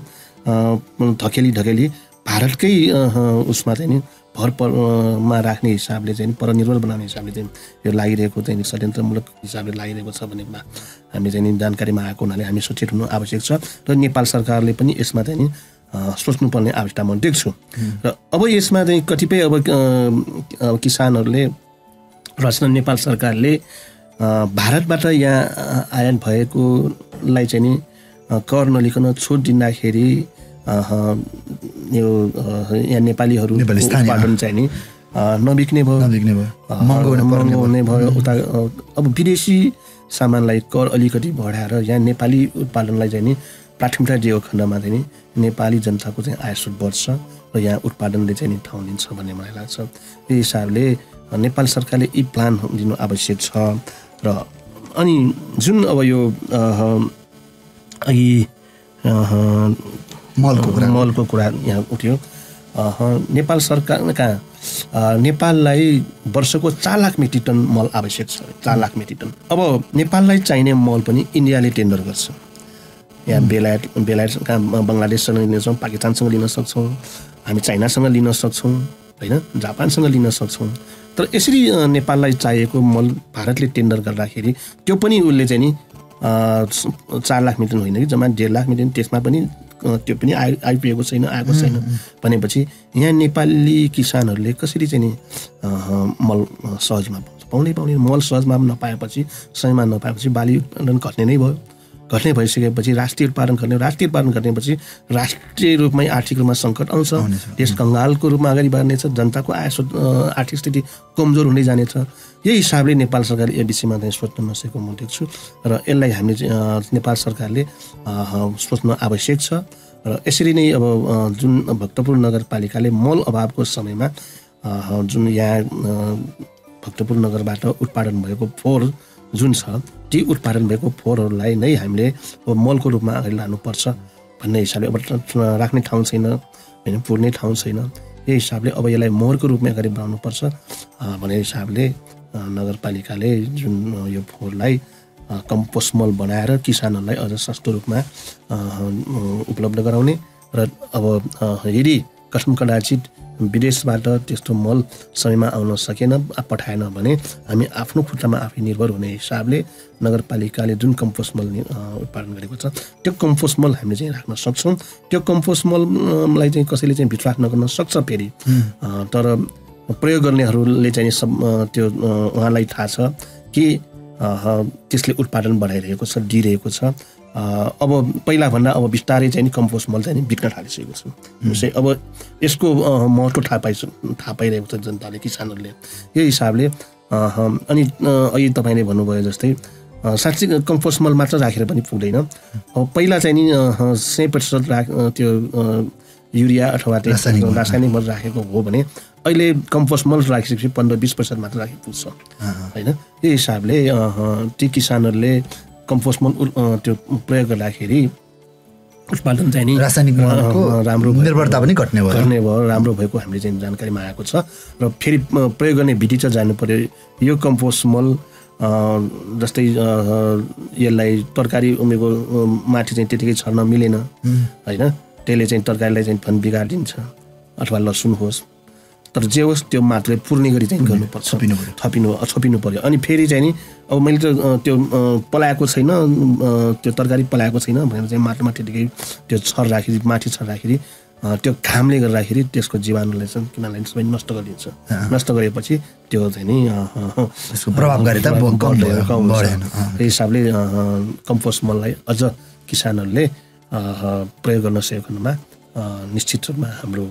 ढकेली भारतकै उसमा चाहिँ भरमा राख्ने हिसाबले चाहिँ परनिर्भर बनाउने हिसाबले चाहिँ यो लागिरहेको चाहिँ षड्यन्त्रमूलक हिसाबले लागिरहेको छ भन्ने कुरा हामी चाहिँ जानकारीमा आएको हुनाले हामी सचेत हुनु आवश्यक छ र नेपाल सरकारले पनि यसमा चाहिँ सोच्नुपर्ने आवश्यकता म देख्छु। र अब यसमा चाहिँ कतिपय अब किसानहरूले र नेपाल सरकारले भारतबाट यहाँ आयात भएकोलाई चाहिँ नि कर नलिकन छुट दिँदाखेरि यो यहाँ नेपालीहरू उत्पादन चाहिँ नि नबिक्ने भयो, महँगो हुने भयो। उता अब विदेशी सामानलाई कर अलिकति बढाएर यहाँ नेपाली उत्पादनलाई चाहिँ नि प्राथमिकता दिएको खण्डमा चाहिँ नि नेपाली जनताको चाहिँ आय स्रोत बढ्छ र यहाँ उत्पादनले चाहिँ नि ठाउँ लिन्छ भन्ने मलाई लाग्छ। यो हिसाबले नेपाल सरकारले यी प्लान दिनु आवश्यक छ। र अनि जुन अब यो मलको कुरा यहाँ उठ्यो, नेपाल सरकारका नेपाललाई वर्षको 4 लाख मेट्रिक टन मल आवश्यक छ। 4 लाख मेट्रिक टन। अब नेपाललाई चाहिने मल पनि इन्डियाले टेन्डर गर्छ। यहाँ बेलायत बङ्गलादेशसँग लिन सक्छौँ, पाकिस्तानसँग लिन सक्छौँ, हामी चाइनासँग लिन सक्छौँ, होइन, जापानसँग लिन सक्छौँ। तर यसरी नेपाललाई चाहिएको मल भारतले टेन्डर गर्दाखेरि त्यो पनि उसले चाहिँ नि 4 लाख मिटन होइन कि जम्मा 1.5 लाख मिटन, त्यसमा पनि त्यो पनि आइपुगेको छैन, आएको छैन भनेपछि यहाँ नेपाली किसानहरूले कसरी चाहिँ नि मल सहजमा पाउँदै मल सहजमा नपाएपछि, समयमा नपाएपछि बाली उत्पादन घट्ने नै भयो। घट्ने भइसकेपछि राष्ट्रिय उत्पादन घट्नेपछि राष्ट्रिय रूपमै आर्थिक रूपमा सङ्कट आउँछ, देश कङ्गालको रूपमा अगाडि बढ्नेछ, जनताको आर्थिक स्थिति कमजोर हुँदै जानेछ। यही हिसाबले नेपाल सरकारले यो विषयमा चाहिँ सोच्न नसकेको म देख्छु र यसलाई हामीले नेपाल सरकारले सोच्न आवश्यक छ। र यसरी नै अब जुन भक्तपुर नगरपालिकाले मल अभावको समयमा जुन यहाँ भक्तपुर नगरबाट उत्पादन भएको फोहोर जुन छ, ती उत्पादन भएको फोहोरहरूलाई नै हामीले मलको रूपमा अगाडि लानुपर्छ भन्ने हिसाबले अब राख्ने ठाउँ छैन, होइन, पुर्ने ठाउँ छैन। यही हिसाबले अब यसलाई मोहरको रूपमा अगाडि बढाउनुपर्छ भन्ने हिसाबले नगरपालिकाले जुन यो फोहोरलाई कम्पोस्ट मल बनाएर किसानहरूलाई अझ सस्तो रूपमा उपलब्ध गराउने र अब यदि कसम कदाचित विदेशबाट त्यस्तो मल समयमा आउन सकेन, पठाएन भने हामी आफ्नो खुट्टामा आफै निर्भर हुने हिसाबले नगरपालिकाले जुन कम्पोस्ट मल उत्पादन गरेको छ त्यो कम्पोस्ट मल हामीले चाहिँ राख्न सक्छौँ। त्यो कम्पोस्ट मललाई चाहिँ कसैले चाहिँ भित्र नगर्न सक्छ फेरि, तर प्रयोग गर्नेहरूले चाहिँ त्यो उहाँलाई थाहा छ कि त्यसले उत्पादन बढाइरहेको छ, दिइरहेको छ। अब पहिलाभन्दा अब बिस्तारै चाहिँ नि कम्पोस्ट मल चाहिँ नि बिक्न थालिसकेको छ। अब यसको महत्त्व थाहा पाइरहेको छ जनताले, किसानहरूले। यो हिसाबले अनि अहिले तपाईँले भन्नुभयो जस्तै साँच्चै कम्पोस्ट मल मात्र राखेर पनि पुग्दैन। पहिला चाहिँ नि 100% त्यो युरिया अथवा रासायनिक मल राखेको हो भने अहिले कम्पोस्ट मल राखिसकेपछि 15-20% मात्र राखेको पुग्छ होइन। यो हिसाबले ती किसानहरूले कम्पोस्ट मल त्यो प्रयोग गर्दाखेरि उत्पादन चाहिँ नि रासायनिक मलको राम्रो निर्भरता पनि घट्ने भयो, राम्रो भएको हामीले चाहिँ जानकारीमा आएको छ। र फेरि प्रयोग गर्ने विधि चाहिँ जानु पर्यो। यो कम्पोस्ट मल जस्तै यसलाई तरकारी उमेको माथि चाहिँ त्यतिकै छर्न मिलेन होइन, त्यसले चाहिँ तरकारीलाई चाहिँ फन बिगारिदिन्छ अथवा लसुन होस्, तर जे होस् त्यो माटोले पुर्ने गरी चाहिँ गर्नुपर्छ, छोपिनु पर्यो। अनि फेरि चाहिँ नि अब मैले त त्यो पलाएको छैन, त्यो तरकारी पलाएको छैन भनेर चाहिँ माटोमा त्यतिकै त्यो छर राखिदिए, माथि छर राखिदिए त्यो घामले गर्दाखेरि त्यसको जीवाणुलाई चाहिँ किनलाई सबै नष्ट गरिदिन्छ। नष्ट गरेपछि त्यो चाहिँ नि त्यसको प्रभावकारिता कम बढेन। त्यही हिसाबले कम्पोस्ट मललाई अझ किसानहरूले प्रयोग गर्न सकेकोमा निश्चित रूपमा हाम्रो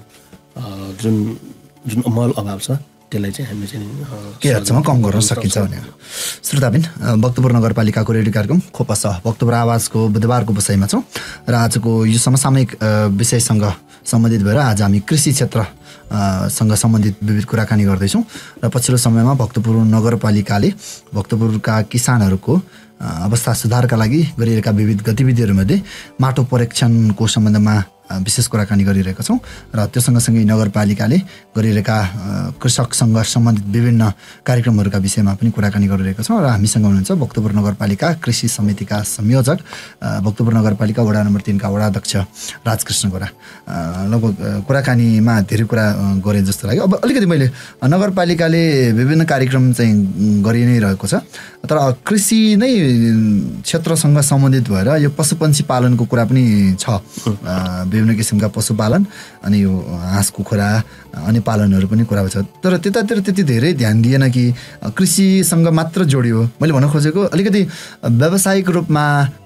जुन मल अभाव छ त्यसलाई चाहिँ हामीले चाहिँ के हदसम्म कम गर्न सकिन्छ भने। श्रोताबिन, भक्तपुर नगरपालिकाको रेडियो कार्यक्रम खोपा सह भक्तपुर आवाजको बुधबारको बसाइमा छौँ र आजको यो समसामयिक विषयसँग सम्बन्धित भएर आज हामी कृषि क्षेत्रसँग सम्बन्धित विविध कुराकानी गर्दैछौँ र पछिल्लो समयमा भक्तपुर नगरपालिकाले भक्तपुरका किसानहरूको अवस्था सुधारका लागि गरिरहेका विविध गतिविधिहरूमध्ये माटो परीक्षणको सम्बन्धमा विशेष कुराकानी गरिरहेका छौँ र त्यो सँगसँगै नगरपालिकाले गरिरहेका कृषकसँग सम्बन्धित विभिन्न कार्यक्रमहरूका विषयमा पनि कुराकानी गरिरहेका छौँ। र हामीसँग हुनुहुन्छ भक्तपुर नगरपालिका कृषि समितिका संयोजक, भक्तपुर नगरपालिका वडा नम्बर 3 का वडा अध्यक्ष राजकृष्ण गोरा। लगभग कुराकानीमा धेरै कुरा गरेँ जस्तो लाग्यो। अब अलिकति मैले नगरपालिकाले विभिन्न कार्यक्रम चाहिँ गरि नै रहेको छ, तर कृषि नै क्षेत्रसँग सम्बन्धित भएर यो पशुपन्छी पालनको कुरा पनि छ। विभिन्न किसिमका पशुपालन अनि यो हाँस कुखुरा अनि पालनहरू पनि कुरा छ, तर त्यतातिर त्यति धेरै ध्यान दिएन कि कृषिसँग मात्र जोडियो। मैले भन्न खोजेको अलिकति व्यावसायिक रूपमा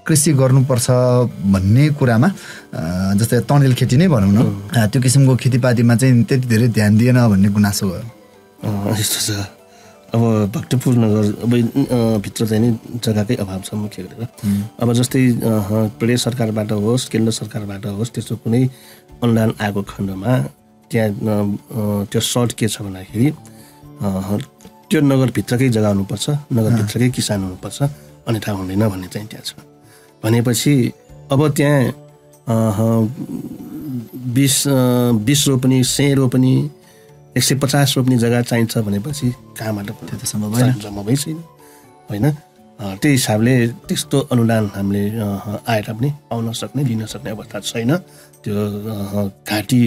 कृषि गर्नुपर्छ भन्ने कुरामा, जस्तै तनेल खेती नै भनौँ न, त्यो किसिमको खेतीपातीमा चाहिँ त्यति धेरै ध्यान दिएन भन्ने गुनासो भयो। यस्तो छ। अब भक्तपुर नगर अब भित्र चाहिँ नि जग्गाकै अभाव छ मुख्य गरेर। अब जस्तै प्रदेश सरकारबाट होस्, केन्द्र सरकारबाट होस्, त्यस्तो कुनै अनुदान आएको खण्डमा त्यहाँ त्यो सर्ट के छ भन्दाखेरि त्यो नगरभित्रकै जग्गा हुनुपर्छ, नगरभित्रकै किसान हुनुपर्छ, अन्यथा हुँदैन भन्ने चाहिँ त्यहाँ छ। भनेपछि अब त्यहाँ 20 रोपनी 100 रोपनी 150 रोप्ने जग्गा चाहिन्छ भनेपछि कहाँबाट त्यो त सम्भवै छैन होइन। त्यही हिसाबले त्यस्तो अनुदान हामीले आएर पनि पाउन सक्ने, लिन सक्ने अवस्था छैन। त्यो घाँटी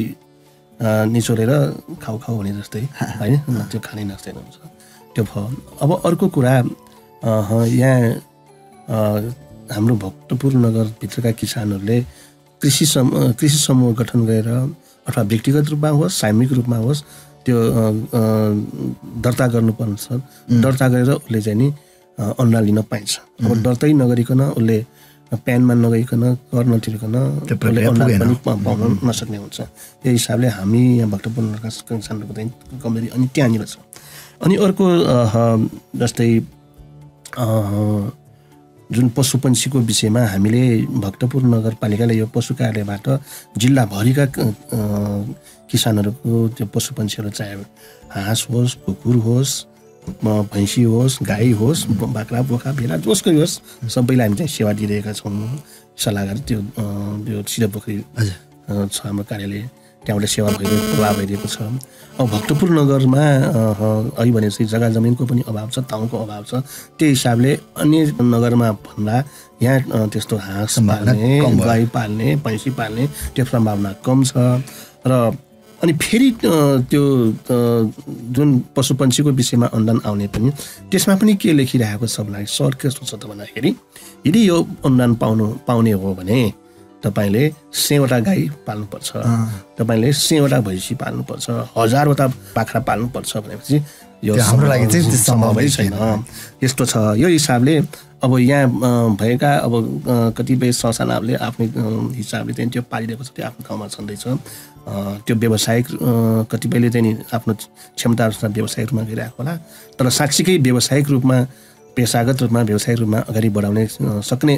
निचोरेर खाउ हुने जस्तै होइन, त्यो खानै नसक्ने हुन्छ त्यो भयो। अब अर्को कुरा, यहाँ हाम्रो भक्तपुर नगरभित्रका किसानहरूले कृषि समूह गठन गरेर अथवा व्यक्तिगत रूपमा होस्, सामूहिक रूपमा होस्, त्यो दर्ता गर्नुपर्छ। दर्ता गरेर उसले चाहिँ नि अनुदान लिन पाइन्छ। अब दर्तै नगरिकन उसले प्यानमा नगइकन कर नतिरिकन अनुदान पनि पाउन नसक्ने हुन्छ। त्यही हिसाबले हामी यहाँ भक्तपुर नगरका किसानहरूको चाहिँ कमजोरी अनि त्यहाँनिर छ। अनि अर्को जस्तै जुन पशुपन्छीको विषयमा हामीले भक्तपुर नगरपालिकाले यो पशु कार्यालयबाट जिल्लाभरिका किसानहरूको त्यो पशुपन्छीहरू चाहे हाँस होस्, कुकुर होस्, भैँसी होस्, गाई होस्, बाख्रा बोका भेला जसको होस् सबैलाई हामी चाहिँ सेवा दिइरहेका छौँ। सल्लाहकार त्यो सिधपोखरी छ हाम्रो कार्यालय, त्यहाँबाट सेवा भइरहेको छ। अब भक्तपुर नगरमा अहिले भनेपछि जग्गा जमिनको पनि अभाव छ, ठाउँको अभाव छ। त्यही हिसाबले अन्य नगरमा भन्दा यहाँ त्यस्तो हाँस पाल्ने, गाई पाल्ने, भैँसी पाल्ने त्यो सम्भावना कम छ। र अनि फेरि त्यो जुन पशुपन्छीको विषयमा अनुदान आउने पनि त्यसमा पनि के लेखिरहेको छ भन्दाखेरि सर कस्तो छ त भन्दाखेरि यदि यो अनुदान पाउने हो भने तपाईँले 100वटा गाई पाल्नुपर्छ, तपाईँले 100वटा भैँसी पाल्नुपर्छ, 1000वटा बाख्रा पाल्नुपर्छ भनेपछि यो हाम्रो लागि चाहिँ त्यो सम्भवै छैन। यस्तो छ। यो हिसाबले अब यहाँ भएका अब कतिपय संस्थानहरूले आफ्नै हिसाबले चाहिँ त्यो पालिरहेको छ, त्यो आफ्नो ठाउँमा छँदैछ। त्यो व्यावसायिक कतिपयले चाहिँ नि आफ्नो क्षमता अनुसार व्यावसायिक रूपमा गइरहेको होला, तर साँच्चीकै व्यावसायिक रूपमा पेसागत रूपमा व्यावसायिक रूपमा अगाडि बढाउने सक्ने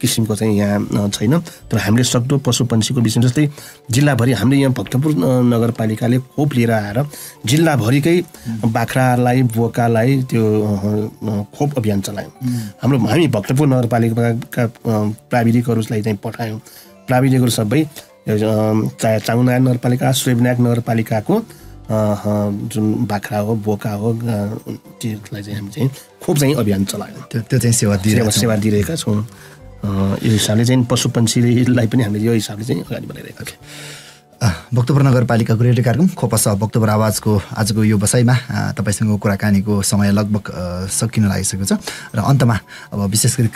किसिमको चाहिँ यहाँ छैन। तर हामीले सक्दो पशुपन्छीको विषयमा जस्तै जिल्लाभरि हामीले यहाँ भक्तपुर नगरपालिकाले खोप लिएर आएर जिल्लाभरिकै बाख्रालाई बोकालाई त्यो खोप अभियान चलायौँ। हामी भक्तपुर नगरपालिकाका प्राविधिकहरूलाई चाहिँ पठायौँ। प्राविधिकहरू सबै चाहे चामुण्डा नगरपालिका, सूर्यविनायक नगरपालिकाको जुन बाख्रा हो बोका हो त्यसलाई चाहिँ हामी चाहिँ खोप चाहिँ अभियान चलायौँ। त्यो चाहिँ सेवा दिइरहेका छौँ। यो हिसाबले चाहिँ पशुपन्छीलाई पनि हामीले यो हिसाबले चाहिँ अगाडि बढाइरहेका छौँ। भक्तपुर नगरपालिकाको रेडियो कार्यक्रम खोपस भक्तपुर आवाजको आजको यो बसाइमा तपाईँसँग कुराकानीको समय लगभग सकिन लागिसकेको छ र अन्तमा अब विशेष गरी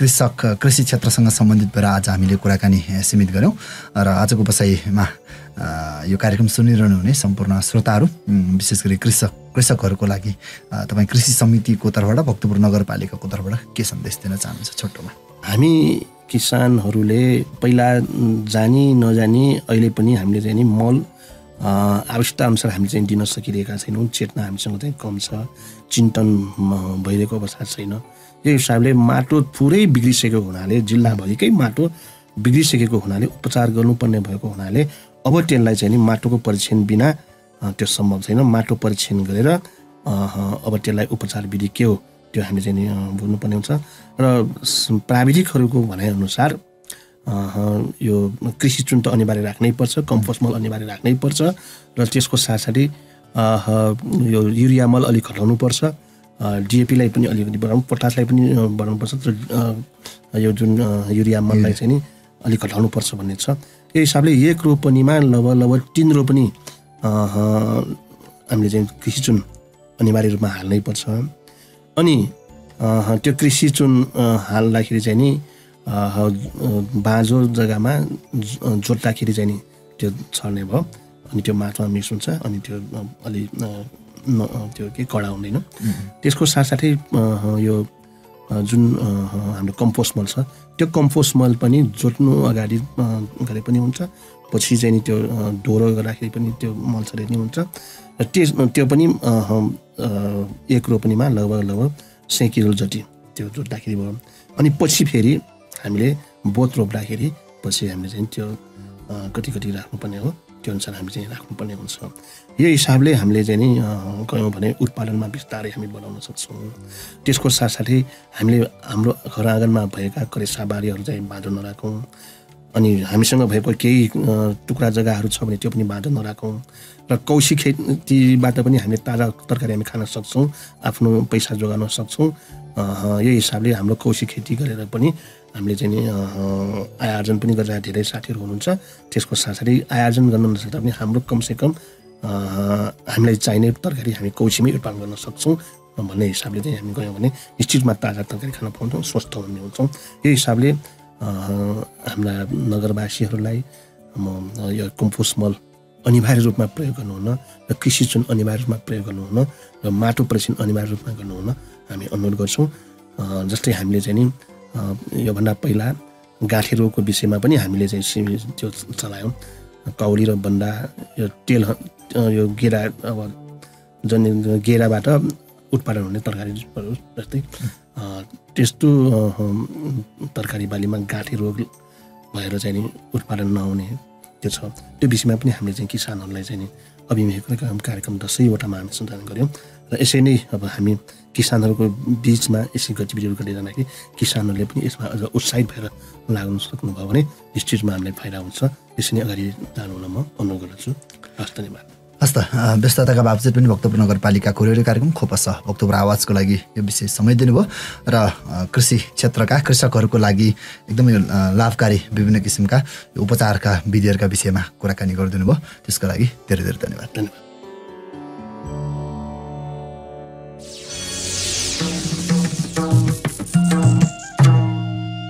कृषि क्षेत्रसँग सम्बन्धित भएर आज हामीले कुराकानी सीमित गऱ्यौँ र आजको बसाइमा यो कार्यक्रम सुनिरहनु हुने सम्पूर्ण श्रोताहरू विशेष गरी कृषकहरूको लागि तपाईँ कृषि समितिको तर्फबाट भक्तपुर नगरपालिकाको तर्फबाट के सन्देश दिन चाहनुहुन्छ छोटोमा? हामी किसानहरूले पहिला जानी नजानी अहिले पनि हामीले चाहिँ नि मल आवश्यकता अनुसार हामीले चाहिँ दिन सकिरहेका छैनौँ। चेतना हामीसँग चाहिँ कम छ, चिन्तन भइरहेको अवस्था छैन। यो हिसाबले माटो पुरै बिग्रिसकेको हुनाले, जिल्लाभरिकै माटो बिग्रिसकेको हुनाले, उपचार गर्नुपर्ने भएको हुनाले अब त्यसलाई चाहिँ नि माटोको परीक्षण बिना त्यो सम्भव छैन। माटो परीक्षण गरेर अब त्यसलाई उपचार विधि के हो त्यो हामी चाहिँ नि बुझ्नुपर्ने हुन्छ। र प्राविधिकहरूको भनाइअनुसार यो कृषि चुन त अनिवार्य राख्नै पर्छ, कम्पोस्ट मल अनिवार्य राख्नै पर्छ र त्यसको साथसाथै यो युरिया मल अलिक घटाउनुपर्छ, डिएपीलाई पनि अलिकति बढाउनु, पोटासलाई पनि बढाउनुपर्छ, यो जुन युरिया मललाई चाहिँ नि अलिक घटाउनुपर्छ भन्ने छ। यो हिसाबले एक रोपनीमा लगभग 3 रोपनी हामीले चाहिँ कृषि चुन अनिवार्य रूपमा हाल्नै पर्छ। अनि त्यो कृषि चुन हाल्दाखेरि चाहिँ नि बाँझो जग्गामा जोत्दाखेरि चाहिँ नि त्यो छर्ने भयो, अनि त्यो माटोमा मिक्स हुन्छ, अनि त्यो अलि त्यो के कडा हुँदैन। त्यसको साथसाथै यो जुन हाम्रो कम्पोस्ट मल छ, त्यो कम्पोस्ट मल पनि जोत्नु अगाडि गरे पनि हुन्छ, पछि चाहिँ नि त्यो ढोरो गर्दाखेरि पनि त्यो मल छरे नि हुन्छ। र त्यो पनि एक रोपनीमा लगभग 100 किलो जति त्यो जोत्दाखेरि भयो। अनि पछि फेरि हामीले बोट रोप्दाखेरि पछि हामीले चाहिँ त्यो कति राख्नुपर्ने हो त्यो अनुसार हामी चाहिँ राख्नुपर्ने हुन्छ। यो हिसाबले हामीले चाहिँ नि गयौँ भने उत्पादनमा बिस्तारै हामी बढाउन सक्छौँ। त्यसको साथसाथै हामीले हाम्रो घर आँगनमा भएका करेसाबारीहरू चाहिँ बाँझो नराखौँ, अनि हामीसँग भएको केही टुक्रा जग्गाहरू छ भने त्यो पनि बाँझो नराखौँ। र कौशी खेतीबाट पनि हामीले ताजा तरकारी हामी खान सक्छौँ, आफ्नो पैसा जोगाउन सक्छौँ। यो हिसाबले हाम्रो कौशी खेती गरेर पनि हामीले चाहिँ नि आय आर्जन पनि गरेर धेरै साथीहरू हुनुहुन्छ। त्यसको साथसाथै आय आर्जन गर्न नसक्दा पनि हाम्रो कमसेकम हामीलाई चाहिने तरकारी हामी कौशीमै उत्पादन गर्न सक्छौँ भन्ने हिसाबले चाहिँ हामी गयौँ भने निश्चितमा ताजा तरकारी खान पाउँछौँ, स्वस्थ हुने हुन्छौँ। यो हिसाबले हाम्रा नगरवासीहरूलाई म यो कम्पोस्ट मल अनिवार्य रूपमा प्रयोग गर्नुहुन र कृषि चुन अनिवार्य रूपमा प्रयोग गर्नुहुन र माटो परीक्षण अनिवार्य रूपमा गर्नुहुन हामी अनुरोध गर्छौँ। जस्तै हामीले चाहिँ नि योभन्दा पहिला गाँठे रोगको विषयमा पनि हामीले चाहिँ त्यो चलायौँ। कौडी र बन्दा यो तेल यो गेरा अब गेराबाट उत्पादन हुने तरकारीहरू जस्तै त्यस्तो तरकारी बालीमा गाँठे रोग भएर चाहिँ नि उत्पादन नहुने त्यो छ। त्यो विषयमा पनि हामीले चाहिँ किसानहरूलाई चाहिँ नि अभिमुख कार्यक्रम 10वटामा हामी सञ्चालन गऱ्यौँ। र यसै नै अब हामी किसानहरूको बिचमा यसै गतिविधिहरू गर्दै जाँदाखेरि किसानहरूले पनि यसमा अझ उत्साहित भएर लाग्नु सक्नुभयो भने निश्चितमा हामीलाई फाइदा हुन्छ। यसै नै अगाडि जानु हुन म अनुरोध गर्दछु। हस्, धन्यवाद। हस् त, व्यस्तताका बावजुद पनि भक्तपुर नगरपालिकाको रेडियो कार्यक्रम खोपस भक्तपुर आवाजको लागि यो विशेष समय दिनुभयो र कृषि क्षेत्रका कृषकहरूको लागि एकदमै लाभकारी विभिन्न किसिमका उपचारका विधिहरूका विषयमा कुराकानी गरिदिनु भयो। त्यसको लागि धेरै धेरै धन्यवाद। धन्यवाद।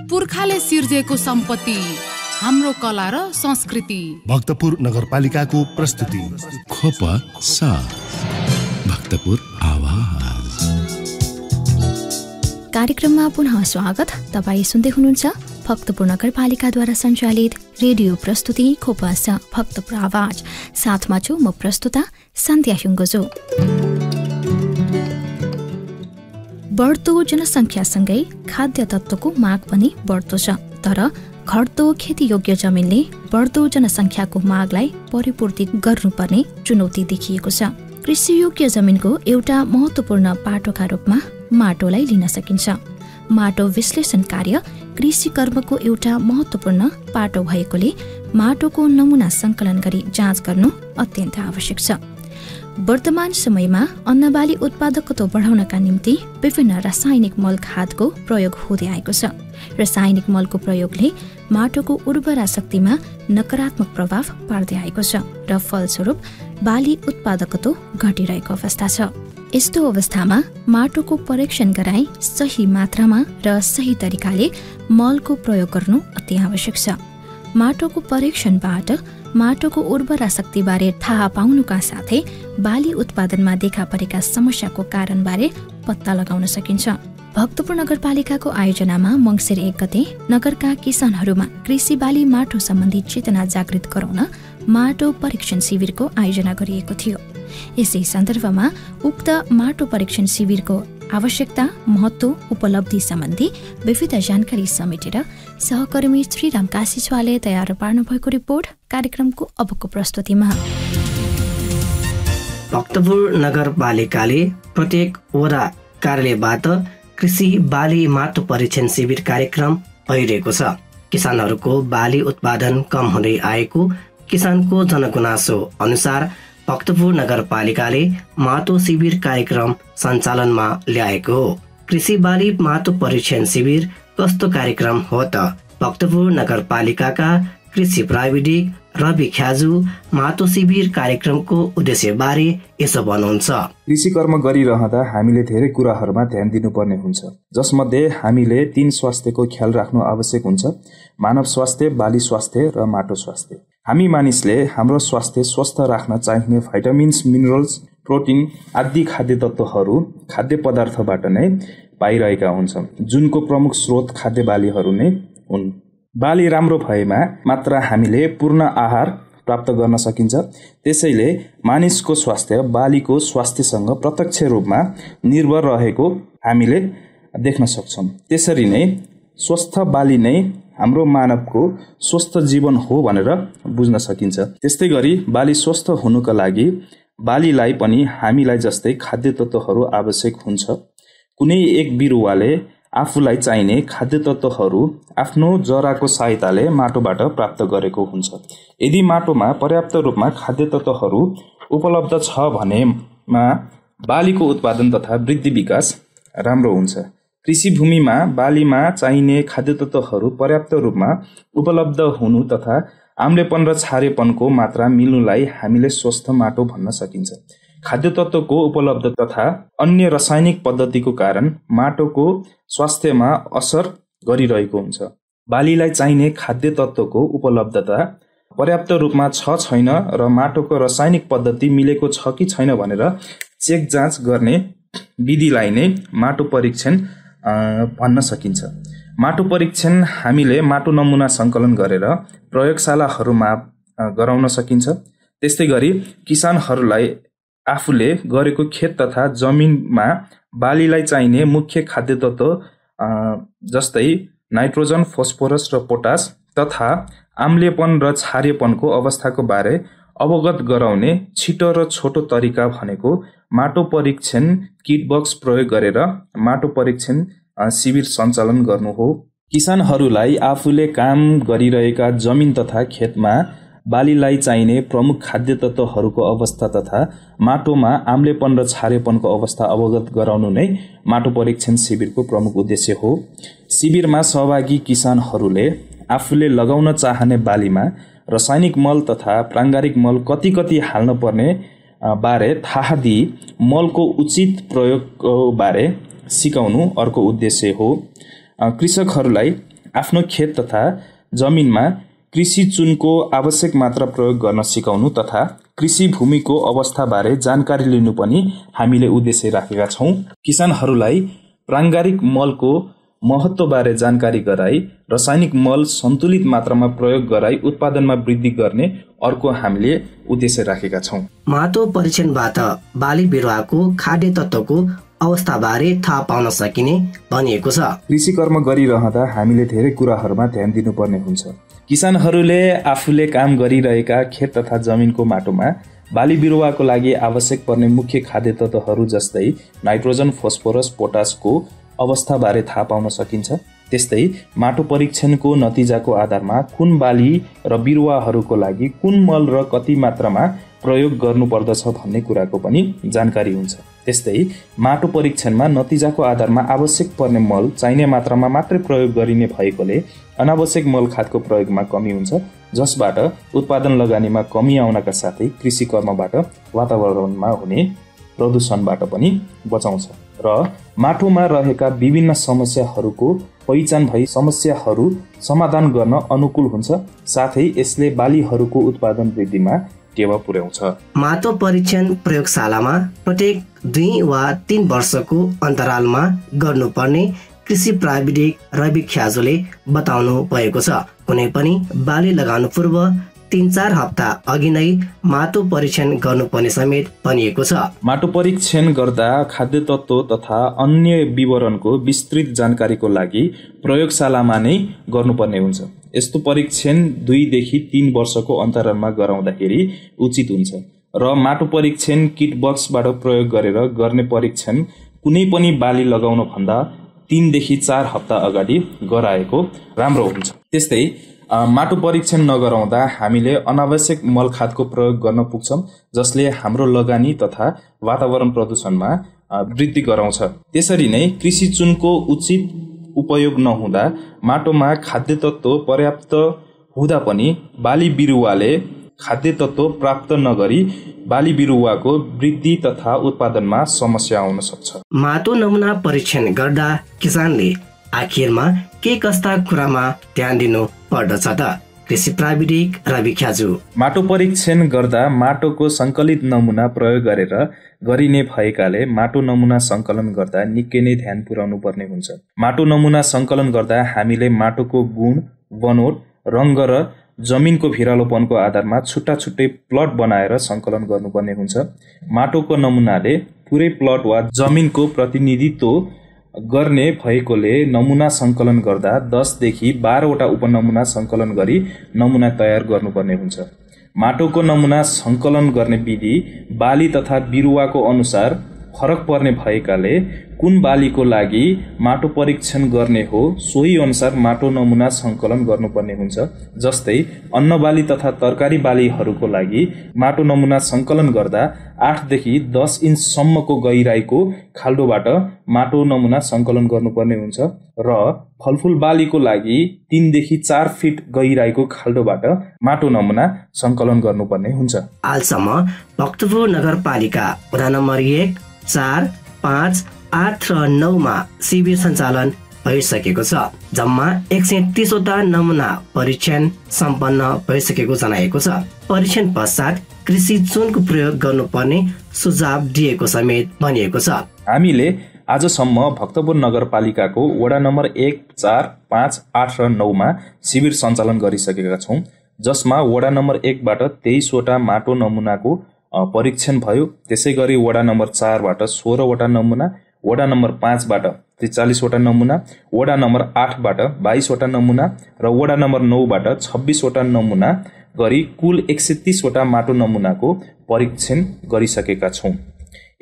पुर्खाले सिर्जेको सम्पत्ति, हाम्रो कला र संस्कृति। भक्तपुर नगरपालिकाको प्रस्तुति खोप 7 भक्तपुर आवाज। कार्यक्रममा पुनः स्वागत। तपाईँ सुन्दै हुनुहुन्छ भक्तपुर नगरपालिकाद्वारा सञ्चालित रेडियो प्रस्तुति खोपस भक्तपुर आवाज। साथमा छु म प्रस्तुता सन्ध्या हुङ्गोजो। बढ्दो जनसङ्ख्यासँगै खाद्य तत्त्वको माग पनि बढ्दो छ, तर घट्दो खेतीयोग्य जमिनले बढ्दो जनसङ्ख्याको मागलाई परिपूर्ति गर्नुपर्ने चुनौती देखिएको छ। कृषियोग्य जमिनको एउटा महत्त्वपूर्ण पाटोका रूपमा माटोलाई लिन सकिन्छ। माटो विश्लेषण कार्य कृषि कर्मको एउटा महत्त्वपूर्ण पाटो भएकोले माटोको नमुना सङ्कलन गरी जाँच गर्नु अत्यन्त आवश्यक छ। वर्तमान समयमा अन्नबाली उत्पादकत्व बढाउनका निम्ति विभिन्न रासायनिक मल खादको प्रयोग हुँदै आएको छ। रासायनिक मलको प्रयोगले माटोको उर्वरा शक्तिमा नकारात्मक प्रभाव पार्दै आएको छ र फलस्वरूप बाली उत्पादकत्व घटिरहेको अवस्था छ। यस्तो अवस्थामा माटोको परीक्षण गराई सही मात्रामा र सही तरिकाले मलको प्रयोग गर्नु अति आवश्यक छ। माटोको परीक्षणबाट माटोको उर्वरा शक्तिबारे थाहा पाउनुका साथै बाली उत्पादनमा देखा परेका समस्याको कारणबारे पत्ता लगाउन सकिन्छ। भक्तपुर नगरपालिकाको आयोजनामा मङ्सिर 1 गते नगरका किसानहरूमा कृषि बाली माटो सम्बन्धी चेतना जागृत गराउन माटो परीक्षण शिविरको आयोजना गरिएको थियो। यसै सन्दर्भमा उक्त माटो परीक्षण शिविरको आवश्यकता, महत्त्व, उपलब्धि सम्बन्धी विविध जानकारी समेटेर सहकर्मी श्रीराम काशीज्वाले तयार पार्नु भएको रिपोर्ट कार्यक्रमको अबको प्रस्तुतिमा। भक्तपुर नगरपालिकाले प्रत्येक वडा कार्यालयबाट कृषि बाली माटो परीक्षण शिविर कार्यक्रम भइरहेको छ। किसानहरूको बाली उत्पादन कम हुँदै आएको किसानको जनगुनासो अनुसार भक्तपुर नगरपालिकाले माटो शिविर कार्यक्रम सञ्चालनमा ल्याएको हो। कृषि बाली माटो परीक्षण शिविर कस्तो कार्यक्रम हो त? भक्तपुर नगरपालिकाका कृषि प्राविधिक रवि ख्याजु माटो शिविर कार्यक्रमको उद्देश्य बारे यसो भन्नुहुन्छ। कृषि कर्म गरिरहँदा हामीले धेरै कुराहरूमा ध्यान दिनुपर्ने हुन्छ, जसमध्ये हामीले 3 स्वास्थ्यको ख्याल राख्नु आवश्यक हुन्छ: मानव स्वास्थ्य, बाली स्वास्थ्य र माटो स्वास्थ्य। हामी मानिसले हाम्रो स्वास्थ्य स्वस्थ राख्न चाहिने भाइटामिन्स, मिनरल्स, प्रोटिन आदि खाद्य तत्त्वहरू खाद्य पदार्थबाट नै पाइरहेका हुन्छन्, जुनको प्रमुख स्रोत खाद्य बालीहरू नै हुन्। बाली राम्रो भएमा मात्र हामीले पूर्ण आहार प्राप्त गर्न सकिन्छ। त्यसैले मानिसको स्वास्थ्य बालीको स्वास्थ्यसँग प्रत्यक्ष रूपमा निर्भर रहेको हामीले देख्न सक्छौँ। त्यसरी नै स्वस्थ बाली नै हाम्रो मानवको स्वस्थ जीवन हो भनेर बुझ्न सकिन्छ। त्यस्तै गरी बाली स्वस्थ हुनुका लागि बालीलाई पनि हामीलाई जस्तै खाद्य तत्त्वहरू आवश्यक हुन्छ। कुनै एक बिरुवाले आफूलाई चाहिने खाद्य तत्त्वहरू आफ्नो जराको सहायताले माटोबाट प्राप्त गरेको हुन्छ। यदि माटोमा पर्याप्त रूपमा खाद्य तत्त्वहरू उपलब्ध छ भनेमा बालीको उत्पादन तथा वृद्धि विकास राम्रो हुन्छ। कृषि भूमिमा बालीमा चाहिने खाद्य तत्त्वहरू पर्याप्त रूपमा उपलब्ध हुनु तथा आम्लेपन र क्षारेपनको मात्रा मिल्नुलाई हामीले स्वस्थ माटो भन्न सकिन्छ। खाद्य तत्त्वको उपलब्ध तथा अन्य रासायनिक पद्धतिको कारण माटोको स्वास्थ्यमा असर गरिरहेको हुन्छ। बालीलाई चाहिने खाद्य तत्त्वको उपलब्धता पर्याप्त रूपमा छ छैन र माटोको रासायनिक पद्धति मिलेको छ कि छैन भनेर चेक जाँच गर्ने विधिलाई नै माटो परीक्षण भन्न सकिन्छ। माटो परीक्षण हामीले माटो नमुना सङ्कलन गरेर प्रयोगशालाहरूमा गराउन सकिन्छ। त्यस्तै गरी किसानहरूलाई आफूले गरेको खेत तथा जमिनमा बालीलाई चाहिने मुख्य खाद्य तत्त्व जस्तै नाइट्रोजन, फोस्फोरस र पोटास तथा आम्लेपन र क्षारेपनको अवस्थाको बारे अवगत गराउने छिटो र छोटो तरिका भनेको माटो परीक्षण किट बक्स प्रयोग गरेर माटो परीक्षण शिविर सञ्चालन गर्नु हो। किसानहरूलाई आफूले काम गरिरहेका जमिन तथा खेतमा बालीलाई चाहिने प्रमुख खाद्य तत्त्वहरूको अवस्था तथा माटोमा आम्लेपन र क्षारेपनको अवस्था अवगत गराउनु नै माटो परीक्षण शिविरको प्रमुख उद्देश्य हो। शिविरमा सहभागी किसानहरूले आफूले लगाउन चाहने बालीमा रासायनिक मल तथा प्राङ्गारिक मल कति कति हाल्न पर्ने बारे थाहा दिई मलको उचित प्रयोगको बारे सिकाउनु अर्को उद्देश्य हो। कृषकहरूलाई आफ्नो खेत तथा जमिनमा कृषि चुनको आवश्यक मात्रा प्रयोग गर्न सिकाउनु तथा कृषि भूमिको अवस्थाबारे जानकारी लिनु पनि हामीले उद्देश्य राखेका छौँ। किसानहरूलाई प्राङ्गारिक मलको महत्त्वबारे जानकारी गराई रासायनिक मल सन्तुलित मात्रामा प्रयोग गराई उत्पादनमा वृद्धि गर्ने अर्को हामीले उद्देश्य राखेका छौँ। माटो परीक्षणबाट बाली बिरुवाको खाद्य तत्त्वको अवस्थाबारे थाहा पाउन सकिने भनिएको छ। कृषि कर्म गरिरहँदा हामीले धेरै कुराहरूमा ध्यान दिनुपर्ने हुन्छ। किसानहरूले आफूले काम गरिरहेका खेत तथा जमिनको माटोमा बाली बिरुवाको लागि आवश्यक पर्ने मुख्य खाद्य तत्त्वहरू जस्तै नाइट्रोजन, फोस्फोरस, पोटासको अवस्थाबारे थाहा पाउन सकिन्छ। त्यस्तै माटो परीक्षणको नतिजाको आधारमा कुन बाली र बिरुवाहरूको लागि कुन मल र कति मात्रामा प्रयोग गर्नुपर्दछ भन्ने कुराको पनि जानकारी हुन्छ। त्यस्तै माटो परीक्षणमा नतिजाको आधारमा आवश्यक पर्ने मल चाहिने मात्रामा मात्रै प्रयोग गरिने भएकोले अनावश्यक मल खादको प्रयोगमा कमी हुन्छ, जसबाट उत्पादन लगानीमा कमी आउनका साथै कृषि कर्मबाट वातावरणमा हुने प्रदूषणबाट पनि बचाउँछ र माटोमा रहेका विभिन्न समस्याहरूको पहिचान भई समस्याहरू समाधान गर्न अनुकूल हुन्छ। साथै यसले बालीहरूको उत्पादन वृद्धिमा टेवा पुर्याउँछ। माटो परीक्षण प्रयोगशालामा प्रत्येक 2 वा 3 वर्षको अन्तरालमा गर्नुपर्ने कृषि प्राविधिक रवि ख्याजुले बताउनु भएको छ। कुनै पनि बाली लगाउनु पूर्व 3-4 हप्ता अघि नै माटो परीक्षण गर्नुपर्ने समेत भनिएको छ। माटो परीक्षण गर्दा खाद्य तत्त्व तथा अन्य विवरणको विस्तृत जानकारीको लागि प्रयोगशालामा नै गर्नुपर्ने हुन्छ। यस्तो परीक्षण 2 देखि 3 वर्षको अन्तरालमा गराउँदाखेरि उचित हुन्छ र माटो परीक्षण किट बक्सबाट प्रयोग गरेर गर्ने परीक्षण कुनै पनि बाली लगाउन भन्दा 3 देखि 4 हप्ता अगाडि गराएको राम्रो हुन्छ। त्यस्तै माटो परीक्षण नगराउँदा हामीले अनावश्यक मल खादको प्रयोग गर्न पुग्छौँ, जसले हाम्रो लगानी तथा वातावरण प्रदूषणमा वृद्धि गराउँछ। त्यसरी नै कृषि चुनको उचित उपयोग नहुँदा माटोमा खाद्य तत्त्व पर्याप्त हुँदा पनि बाली बिरुवाले खाद्य तत्त्व प्राप्त नगरी बाली बिरुवाको वृद्धि तथा उत्पादनमा समस्या आउन सक्छ। माटो नमुना परीक्षण गर्दा किसानले आखिरमा के कस्ता कुरामा ध्यान दिनु पर्दछ त? कृषि प्राविधिक रवि ख्याजु। माटो परीक्षण गर्दा माटोको सङ्कलित नमुना प्रयोग गरेर गरिने भएकाले माटो नमुना सङ्कलन गर्दा निकै नै ध्यान पुर्याउनु पर्ने हुन्छ। माटो नमुना सङ्कलन गर्दा हामीले माटोको गुण, बनोट, रङ्ग र जमिनको भिरालोपनको आधारमा छुट्टा छुट्टै प्लट बनाएर सङ्कलन गर्नुपर्ने हुन्छ। माटोको नमुनाले पुरै प्लट वा जमिनको प्रतिनिधित्व गर्ने भएकोले नमुना सङ्कलन गर्दा 10 देखि 12 वटा उपनमुना सङ्कलन गरी नमुना तयार गर्नुपर्ने हुन्छ। माटोको नमुना सङ्कलन गर्ने विधि बाली तथा बिरुवाको अनुसार फरक पर्ने भएकाले कुन बालीको लागि माटो परीक्षण गर्ने हो सोही अनुसार माटो नमुना सङ्कलन गर्नुपर्ने हुन्छ। जस्तै अन्न बाली तथा तरकारी बालीहरूको लागि माटो नमुना सङ्कलन गर्दा 8 देखि 10 इन्चसम्मको गहिराईको खाल्डोबाट माटो नमुना सङ्कलन गर्नुपर्ने हुन्छ र फलफुल बालीको लागि 3 देखि 4 फिट गहिराईको खाल्डोबाट माटो नमुना सङ्कलन गर्नुपर्ने हुन्छ। हालसम्म भक्तपुर नगरपालिका वडा नम्बर 1, 4, 5, 8 र 9 मा शिविर सञ्चालन भइसकेको छ। जम्मा 130 वटा नमुना परीक्षण सम्पन्न भइसकेको जनाएको छ। परीक्षण पश्चात कृषि चुनको प्रयोग गर्नुपर्ने सुझाव दिएको समेत भनिएको छ। हामीले आजसम्म भक्तपुर नगरपालिकाको वडा नम्बर 1, 4, 5, 8 र 9 मा शिविर सञ्चालन गरिसकेका छौँ, जसमा वडा नम्बर 1 बाट 23 वटा माटो नमुनाको परीक्षण भयो। त्यसै गरी वडा नम्बर 4 बाट 16 वटा नमुना, वडा नम्बर 5 बाट 43 वटा नमुना, वडा नम्बर 8 बाट 22 वटा नमुना र वडा नम्बर 9 बाट 26 वटा नमुना गरी कुल 130 वटा माटो नमुनाको परीक्षण गरिसकेका छौँ।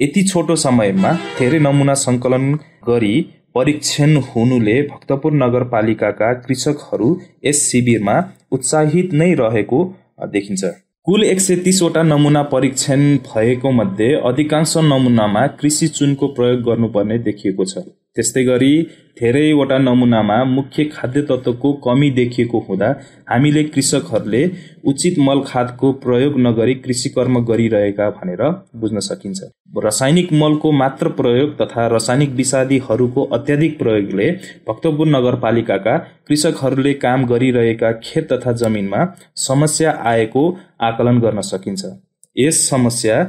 यति छोटो समयमा धेरै नमुना सङ्कलन गरी परीक्षण हुनुले भक्तपुर नगरपालिकाका कृषकहरू यस शिविरमा उत्साहित नै रहेको देखिन्छ। कुल 130 वटा नमुना परीक्षण भएको मध्ये अधिकांश नमुनामा कृषि चुनको प्रयोग गर्नुपर्ने देखिएको छ। त्यस्तै गरी धेरैवटा नमुनामा मुख्य खाद्य तत्त्वको कमी देखिएको हुँदा हामीले कृषकहरूले उचित मल खादको प्रयोग नगरी कृषि कर्म गरिरहेका भनेर बुझ्न सकिन्छ। रासायनिक मलको मात्र प्रयोग तथा रासायनिक विषादीहरूको अत्याधिक प्रयोगले भक्तपुर नगरपालिकाका कृषकहरूले काम गरिरहेका खेत तथा जमिनमा समस्या आएको आकलन गर्न सकिन्छ। यस समस्या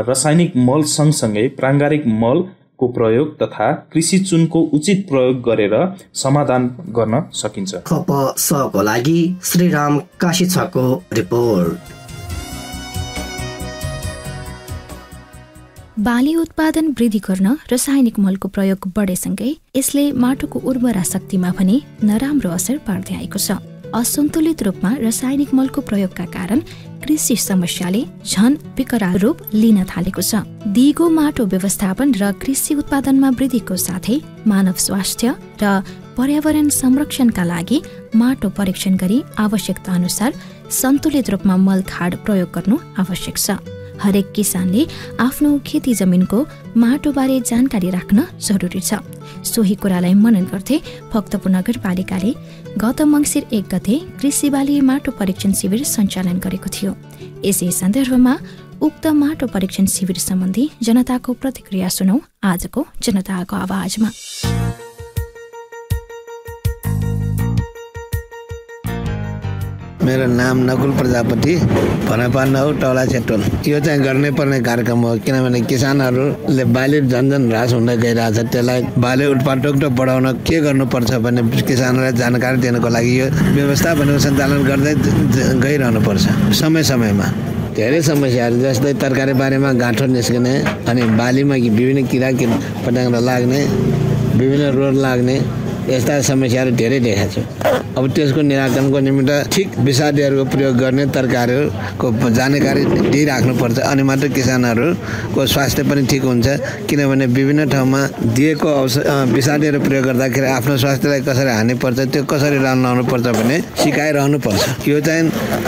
रासायनिक मल सँगसँगै प्राङ्गारिक मल को प्रयोग तथा कृषि चुनको उचित प्रयोग गरेर समाधान गर्न सकिन्छ। खप सको लागि श्रीराम काशीछको रिपोर्ट। बाली उत्पादन वृद्धि गर्न रासायनिक मलको प्रयोग बढेसँगै यसले माटोको उर्वरा शक्तिमा पनि नराम्रो असर पार्दै आएको छ। असन्तुलित रूपमा रासायनिक मलको प्रयोगका कारण कृषि समस्याले झन विकराल रूप लिन थालेको छ। दिगो माटो व्यवस्थापन र कृषि उत्पादनमा वृद्धिको साथै मानव स्वास्थ्य र पर्यावरण संरक्षणका लागि माटो परीक्षण गरी आवश्यकता अनुसार सन्तुलित रूपमा मल खाड प्रयोग गर्नु आवश्यक छ। हरेक किसानले आफ्नो खेती जमिनको माटोबारे जानकारी राख्न जरुरी छ। सोही कुरालाई मनन गर्दै भक्तपुर नगरपालिकाले गत मङ्सिर 1 गते कृषि बाली माटो परीक्षण शिविर सञ्चालन गरेको थियो। यसै सन्दर्भमा उक्त माटो परीक्षण शिविर सम्बन्धी जनताको प्रतिक्रिया सुनौ आजको जनताको आवाजमा। मेरो नाम नकुल प्रजापति, भनापा 9 टौला चेटोल। यो चाहिँ गर्नै पर्ने कार्यक्रम हो, किनभने किसानहरूले बाली झन्झन ह्रास हुँदै गइरहेछ। त्यसलाई बाली उत्पादकता बढाउन के गर्नुपर्छ भन्ने किसानहरूलाई जानकारी दिनको लागि यो व्यवस्थापनको सञ्चालन गर्दै गइरहनुपर्छ। समय समयमा धेरै समस्याहरू जस्तै तरकारी बारीमा गाँठो निस्किने, अनि बालीमा विभिन्न किरा पतङ्ग लाग्ने, विभिन्न रोग लाग्ने, यस्ता समस्याहरू धेरै देखाएको छ। अब त्यसको निराकरणको निमित्त ठिक विषादीहरूको प्रयोग गर्ने तरकारीहरूको जानकारी दिइराख्नुपर्छ, अनि मात्र किसानहरूको स्वास्थ्य पनि ठिक हुन्छ। किनभने विभिन्न ठाउँमा दिएको विषादीहरू प्रयोग गर्दाखेरि आफ्नो स्वास्थ्यलाई कसरी हानि पर्छ, त्यो कसरी लाउनुपर्छ भन्ने सिकाइरहनुपर्छ। यो चाहिँ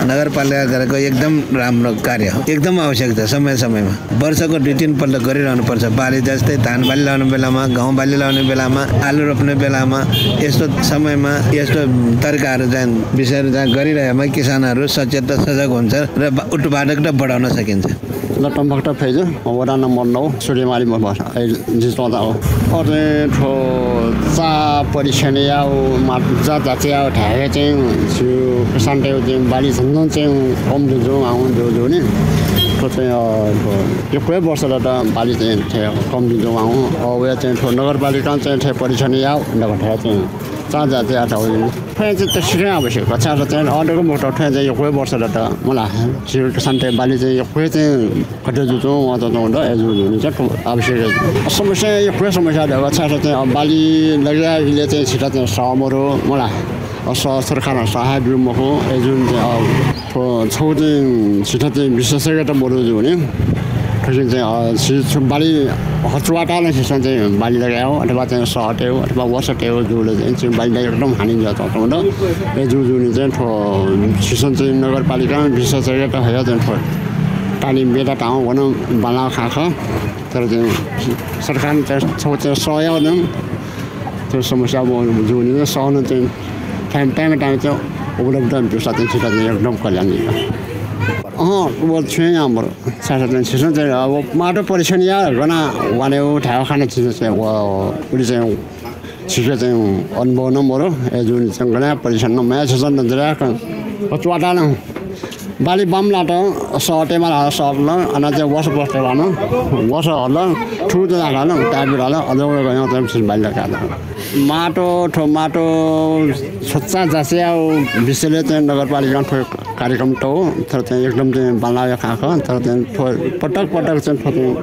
नगरपालिका गरेको एकदम राम्रो कार्य हो, एकदम आवश्यक छ। समय समयमा वर्षको 2-3 पल्ट गरिरहनुपर्छ। बाली जस्तै धान बाली लाउने बेलामा, गहुँ बाली लाउने बेलामा, आलु रोप्ने बेलामा, यस्तो समयमा यस्तो तरिकाहरू चाहिँ विषयहरू चाहिँ गरिरहेमा किसानहरू सचेत र सजग हुन्छ र उत्पादकता बढाउन सकिन्छ। लटम्बक्ट फेज वडा नम्बर 9 सूर्यमाली मबस जिस्ता हो अरे ठो चा परीक्षण या जा जाचे या ठाए चाहिँ छु किसान देउ चाहिँ बाली झन्झन चाहिँ कम जो आउँ जो नि तो चाहिँ यो कोही वर्षबाट बाली चाहिँ कम जो आउँ अब या चाहिँ नगरपालिका चाहिँ परीक्षण या नगरपालिका चाहिँ चा जाचे या ठाउँ फेरि चाहिँ त्यसरी आवश्यक छ चाहिँ अर्डरको मोटर फेरि चाहिँ यो कोही वर्षबाट मलाई छु किसान चाहिँ बाली चाहिँ यो कोही चाहिँ कटे जुचौँ अझ हुँदा एजु हुने चाहिँ आवश्यक समस्या यो कोही समस्याहरू छ चाहिँ बाली लगाइले चाहिँ छिटो चाहिँ सहमरो मलाई सरकार सहायक रुमको एजुन चाहिँ छौँ छिटो चाहिँ विशेषज्ञता बढाउँछु भने चाहिँ बाली हचुवाटा नै सिस्टम चाहिँ बाली लगायो अथवा चाहिँ सट्यो अथवा वर्षट्यो जुले चाहिँ बालीलाई एकदम हानि जान्छ हुँदा यो जुने चाहिँ सिस्टम चाहिँ नगरपालिका विशेषज्ञता है चाहिँ तालिम बेटा ठाउँ भनौँ बाला खाख तर चाहिँ सरकार चाहिँ सहयोग त्यो समस्या जुने सहन चाहिँ टाइम चाहिँ उपलब्ध व्यवस्था चाहिँ छिटो चाहिँ एकदम कल्याण वो छुएँ हाम्रो साथसाथै सिस्टम चाहिँ अब माटो परीक्षण या गना वाने ठाउँ खाने चिज चाहिँ उसले चाहिँ छिटो चाहिँ अनुभव नम्बर जुन चाहिँ गना परीक्षण नयाँ सिस्टम चाहिँ चुवाटा न बाली बमलाट सटेमा सक्ल अनि चाहिँ वर्ष बस्दै भन वर्ष हल्ल ठुलो हाल टाइपबाट हाल अझ गयो चाहिँ बाली लगाएर माटो माटो स्वच्छ जाँचे विषयले चाहिँ नगरपालिका कार्यक्रम त हो तर चाहिँ एकदम चाहिँ बनायो खाएको तर चाहिँ पटक चाहिँ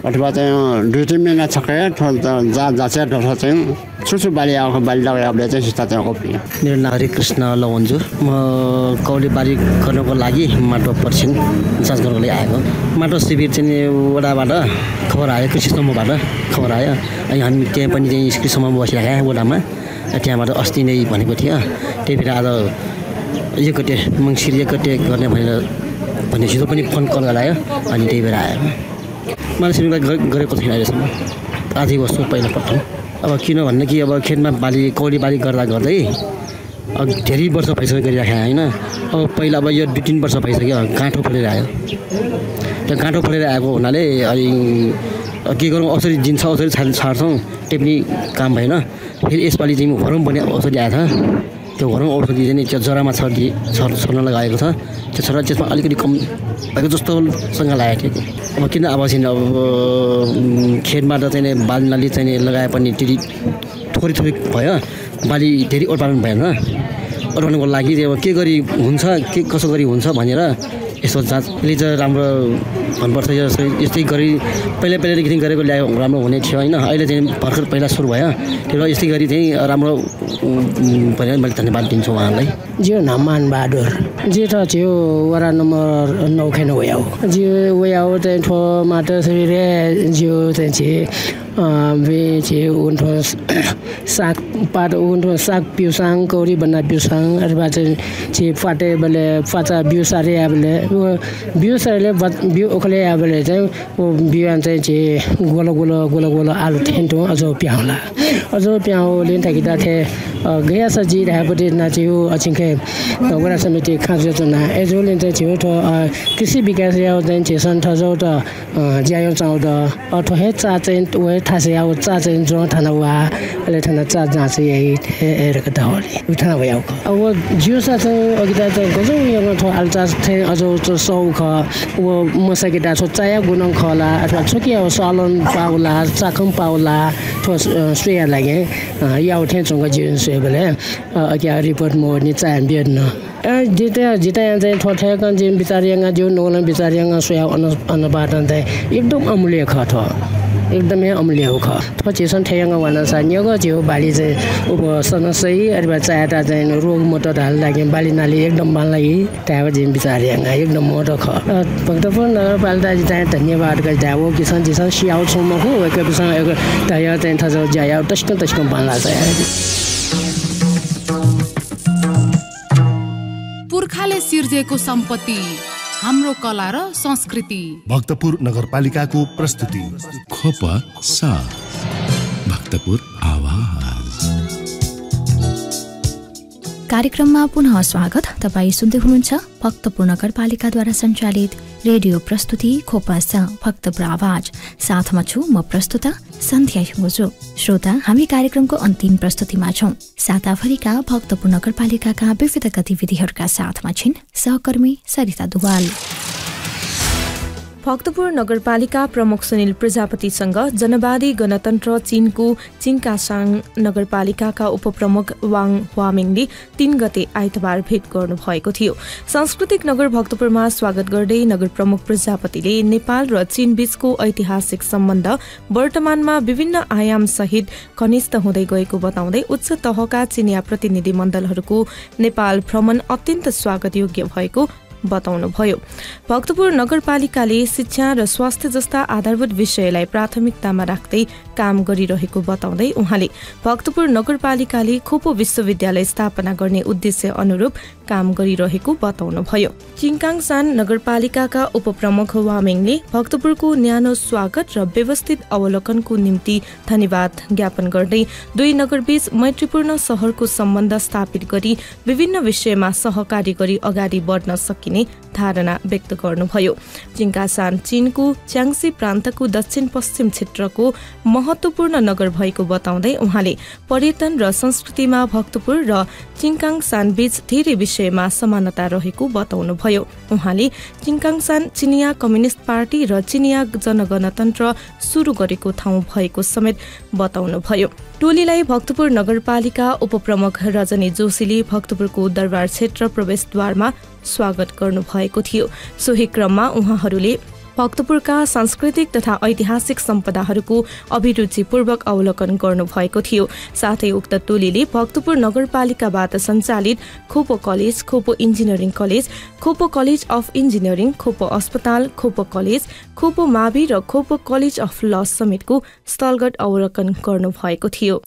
अथवा चाहिँ 2-3 महिना छक्कै जहाँ जाँचे चाहिँ छुछु बाली आएको बाली लगाएर चाहिँ सिस्टा चाहिँ कोपी मेरो नाम हरिकृष्ण लवन्जु म कौली बारी गर्नको लागि माटो परीक्षण जाँच गर्नको लागि आएको माटो शिविर चाहिँ वडाबाट खबर आयो कृषि समूहबाट खबर आयो अनि हामी त्यहाँ पनि चाहिँ कृषि समूहमा बसिरहेको वडामा त्यहाँबाट अस्ति नै भनेको थियो त्यही भएर आज एक गते मङ्सिर 1 गते गर्ने भनेपछि त पनि फोन कल गरायो अनि त्यही भएर आयो मैले शिविर गरेको थिएन अहिलेसम्म आधी वर्ष पहिला पठाउँ अब किन भन्ने कि अब खेतमा बाली कौली बाली गर्दा गर्दै अब धेरै वर्ष भइसक्यो गरिराखेँ होइन अब पहिला अब यो 2-3 वर्ष भइसक्यो गाँठो फलेर आयो त्यो गाँठो फलेर आएको हुनाले अनि के गरौँ औषधि दिन्छ औषधि छाड्छौँ त्यो पनि काम भएन फेरि यसपालि चाहिँ भरौँ पनि औषधि आएको त्यो घरमा औषधि चाहिँ त्यो जरामा छर्न लगाएको छ त्यो छोरा त्यसमा अलिकति कम भएको जस्तोसँग लागेको थियो अब किन अब चाहिँ अब खेतबाट चाहिँ बाली नाली चाहिँ लगाए पनि त्यति थोरै भयो बाली धेरै उत्पादन भएन उत्पादनको लागि अब के गरी हुन्छ के कसो गरी हुन्छ भनेर यसो जाँचले चाहिँ राम्रो भन्नुपर्छ यस्तै गरी पहिलादेखि गरेको ल्यायो राम्रो हुने थियो होइन अहिले चाहिँ भर्खर पहिला सुरु भयो त्यो यस्तै गरी चाहिँ राम्रो भनेर मैले धन्यवाद दिन्छु उहाँलाई जियो नामान बहादुर जे त जियो वडा नम्बर 9 खेन हो जियो वेयाउ चाहिँ ठो मात्र सबै जियो चाहिँ वे उन्ठो साग पात उन्ठो साग पिउसाङ कौरी बना पिउसाङ अथवा चाहिँ फाटे बेले फाचा बिउ सारे आबले बिउ सारेले बिउ ओखले आबले चाहिँ बिउन चाहिँ गोलो गोलो गोलो गोलो आलु थेन्टो अझ प्याउले थाकिदा थे गया सजी रहेपट्टि नाच्यो अछिङके वडा समिति खाँचो चुना एजोले चाहिँ छियो त कृषि विकास याउ चाहिँ छेसन थजौ त ज्यायो चाउद अथवा हे चा चाहिँ वे थासे याउ चा चाहिँ जो थाना वा ले थाना चा जासे यही हेरेको त होली उठाना भयो अब जियो सा चाहिँ अगिता चाहिँ गजौ यो थ अलचा चाहिँ अझ सौख वो मसकेटा छ चाया गुणं खला अथवा छोकिया सालन पाउला चाखम पाउला थो सुया लागे याउ थे चंग जियो सेबले अकिया रिपोर्ट मोर्नी चान बिर्न जिता चाहिँ ठोठेकन जिम बिचारियाङा जो नोलन बिचारियाङा सोया अनबाटन चाहिँ एकदम अमूल्य ख थ एकदमै अमूल्य हो ख थचेसन ठेयाङा वाना सा न्यगो जियो बाली चाहिँ उप सनसै अथवा चायाटा चाहिँ रोग मोटर हाल लागि बाली नाली एकदम बालाई ट्याब जिम बिचारियाङा एकदम मोटो ख भक्तपुर नगरपालिका चाहिँ धन्यवाद गजावो किसान जिसन सियाउ छौमा हो एक बिसँग एक तया चाहिँ थजौ जाया तस्क बाला चाहिँ पुर्खाले सिर्जेको सम्पत्ति हाम्रो कला र संस्कृति भक्तपुर नगरपालिकाको प्रस्तुति खोप साथ भक्तपुर आवाज कार्यक्रममा पुनः स्वागत। तपाईँ सुन्दै हुनुहुन्छ भक्तपुर नगरपालिकाद्वारा सञ्चालित रेडियो प्रस्तुति खोपासा भक्तपुर आवाज। साथमा छु म प्रस्तुता सन्ध्या हिङ्गोजो। श्रोता, हामी कार्यक्रमको अन्तिम प्रस्तुतिमा छौं। साताभरिका भक्तपुर नगरपालिकाका विविध गतिविधिहरूका साथमा छिन् सहकर्मी सरिता दुवाल। भक्तपुर नगरपालिका प्रमुख सुनिल प्रजापतिसँग जनवादी गणतन्त्र चीनको चिङकासाङ नगरपालिकाका उपप्रमुख वाङ ह्वामिङले 3 गते आइतबार भेट गर्नुभएको थियो। सांस्कृतिक नगर भक्तपुरमा स्वागत गर्दै नगर प्रमुख प्रजापतिले नेपाल र चीन बीचको ऐतिहासिक सम्बन्ध वर्तमानमा विभिन्न आयाम सहित घनिष्ठ हुँदै गएको बताउँदै उच्च तहका चीनिया प्रतिनिधि मण्डलहरूको नेपाल भ्रमण अत्यन्त स्वागत योग्य भएको बताउनुभयो। भक्तपुर नगरपालिकाले शिक्षा र स्वास्थ्य जस्ता आधारभूत विषयलाई प्राथमिकतामा राख्दै काम गरिरहेको बताउँदै उहाँले भक्तपुर नगरपालिकाले खोपो विश्वविद्यालय स्थापना गर्ने उद्देश्य अनुरूप काम गरिरहेको बताउनुभयो। चिङकाङसान नगरपालिकाका उपप्रमुख वामिङले भक्तपुरको न्यानो स्वागत र व्यवस्थित अवलोकनको निम्ति धन्यवाद ज्ञापन गर्दै दुई नगरबीच मैत्रीपूर्ण शहरको सम्बन्ध स्थापित गरी विभिन्न विषयमा सहकारी गरी अगाडि बढ्न सकिने धारणा व्यक्त गर्नुभयो। चिङकासान चीनको च्याङ्सी प्रान्तको दक्षिण पश्चिम क्षेत्रको महत्वपूर्ण नगर भएको बताउँदै उहाँले पर्यटन र संस्कृतिमा भक्तपुर र चिङकाङसान बीच धेरै विषयमा समानता रहेको बताउनुभयो। उहाँले चिङकाङसान चिनिया कम्युनिस्ट पार्टी र चिनिया जनगणतन्त्र सुरु गरेको ठाउँ भएको समेत बताउनुभयो। टोलीलाई भक्तपुर नगरपालिका उपप्रमुख रजनी जोशीले भक्तपुरको दरबार क्षेत्र प्रवेशद्वारमा स्वागत गर्नुभएको थियो। सोही क्रममा उहाँहरूले भक्तपुरका सांस्कृतिक तथा ऐतिहासिक सम्पदाहरूको अभिरुचिपूर्वक अवलोकन गर्नुभएको थियो। साथै उक्त टोलीले भक्तपुर नगरपालिकाबाट सञ्चालित Khwopa college, Khwopa engineering college, Khwopa college of engineering, Khwopa अस्पताल, खोपो कलेज, खोपो मावि र खोपो कलेज अफ ल समेतको स्थलगत अवलोकन गर्नुभएको थियो।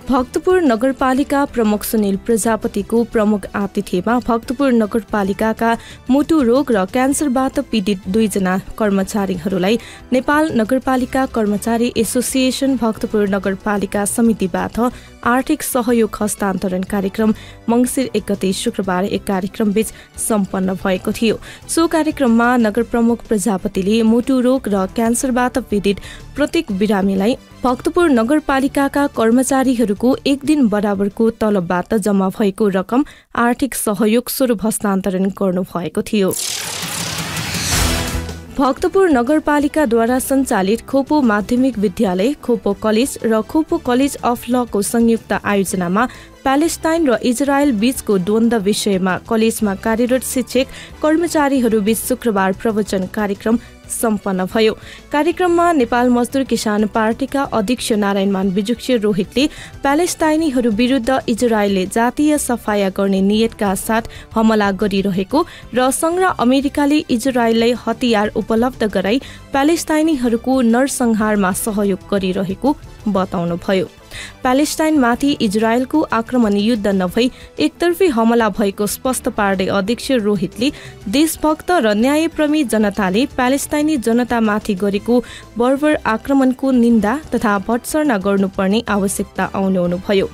भक्तपुर नगरपालिका प्रमुख सुनिल प्रजापतिको प्रमुख आतिथ्यमा भक्तपुर नगरपालिकाका मुटु रोग र क्यान्सरबाट पीडित 2 जना कर्मचारीहरूलाई नेपाल नगरपालिका कर्मचारी एसोसिएसन भक्तपुर नगरपालिका समितिबाट आर्थिक सहयोग हस्तान्तरण कार्यक्रम मङ्सिर 1 गते शुक्रबार एक कार्यक्रमबीच सम्पन्न भएको थियो। सो कार्यक्रममा नगर प्रमुख प्रजापतिले मुटु रोग र क्यान्सरबाट पीडित प्रत्येक बिरामीलाई भक्तपुर नगरपालिकाका कर्मचारीहरूको एक दिन बराबरको तलबबाट जम्मा भएको रकम आर्थिक सहयोग स्वरूप हस्तान्तरण गर्नुभएको थियो। भक्तपुर नगरपालिकाद्वारा सञ्चालित खोपो माध्यमिक विद्यालय, खोपो कलेज र खोपो कलेज अफ लको संयुक्त आयोजनामा प्यालेस्टाइन र इजरायल बीचको द्वन्द्व विषयमा कलेजमा कार्यरत शिक्षक कर्मचारीहरू बीच शुक्रबार प्रवचन कार्यक्रम सम्पन्न भयो। कार्यक्रममा नेपाल मजदुर किसान पार्टीका अध्यक्ष नारायणमान बिजुक्से रोहितले प्यालेस्टाइनीहरू विरुद्ध इजरायलले जातीय सफाया गर्ने नियतका साथ हमला गरिरहेको र संघ र अमेरिकाले इजरायललाई हतियार उपलब्ध गराई प्यालेस्टाइनीहरूको नरसंहारमा सहयोग गरिरहेको बताउनुभयो। प्यालेस्टाइनमाथि इजरायलको आक्रमण युद्ध नभई एकतर्फी हमला भएको स्पष्ट पार्दै अध्यक्ष रोहितले देशभक्त र न्यायप्रेमी जनताले प्यालेस्टाइनी जनतामाथि गरेको बर्बर आक्रमणको निन्दा तथा भर्त्सना गर्नुपर्ने आवश्यकता औल्याउनुभयो।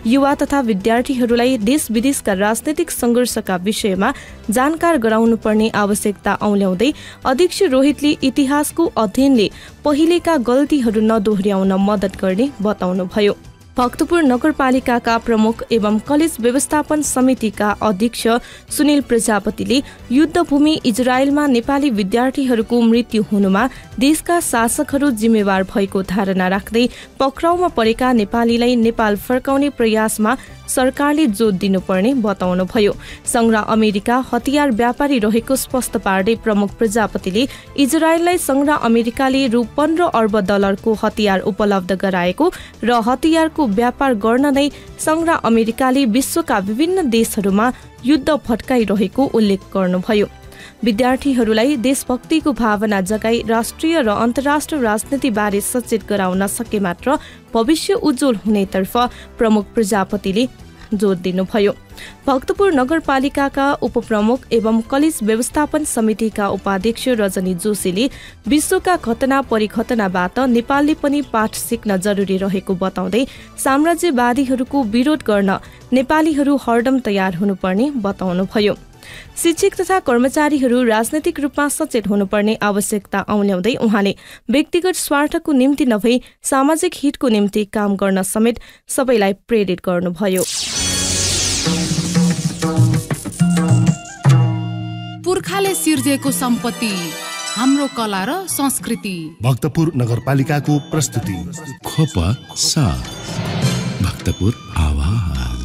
युवा तथा विद्यार्थीहरूलाई देश विदेशका राजनैतिक संघर्षका विषयमा जानकार गराउनुपर्ने आवश्यकता औल्याउँदै अध्यक्ष रोहितले इतिहासको अध्ययनले पहिलेका गल्तीहरू नदोहोर्याउन मद्दत गर्ने बताउनुभयो। भक्तपुर नगरपालिकाका प्रमुख एवं कलेज व्यवस्थापन समितिका अध्यक्ष सुनिल प्रजापतिले युद्धभूमि इजरायलमा नेपाली विद्यार्थीहरूको मृत्यु हुनुमा देशका शासकहरू जिम्मेवार भएको धारणा राख्दै पक्राउमा परेका नेपालीलाई नेपाल फर्काउने प्रयासमा सरकारले जोड दिनुपर्ने बताउनुभयो। संघ र अमेरिका हतियार व्यापारी रहेको स्पष्ट पार्दै प्रमुख प्रजापतिले इजरायललाई संघ र अमेरिकाले रु 15 अर्ब डलरको हतियार उपलब्ध गराएको र हतियारको व्यापार गर्न नै संघ र अमेरिकाले विश्वका विभिन्न देशहरूमा युद्ध भट्काइरहेको उल्लेख गर्नुभयो। विद्यार्थीहरूलाई देशभक्तिको भावना जगाई राष्ट्रिय र अन्तर्राष्ट्रिय राजनीतिबारे सचेत गराउन सके मात्र भविष्य उज्जवल हुनेतर्फ प्रमुख प्रजापतिले जोड दिनुभयो। भक्तपुर नगरपालिकाका उपप्रमुख एवं कलेज व्यवस्थापन समितिका उपाध्यक्ष रजनी जोशीले विश्वका घटना परिघटनाबाट नेपालले पनि पाठ सिक्न जरुरी रहेको बताउँदै साम्राज्यवादीहरूको विरोध गर्न नेपालीहरू हरदम तयार हुनुपर्ने बताउनुभयो। शिक्षक तथा कर्मचारीहरू राजनैतिक रूपमा सचेत हुनुपर्ने आवश्यकता औल्याउँदै उहाँले व्यक्तिगत स्वार्थको निम्ति नभई सामाजिक हितको निम्ति काम गर्न समेत सबैलाई प्रेरित गर्नुभयो। पुर्खाले सिर्जेको सम्पत्ति, हाम्रो कला र संस्कृति। भक्तपुर नगरपालिकाको प्रस्तुति। खोप साथ, भक्तपुर आवाज।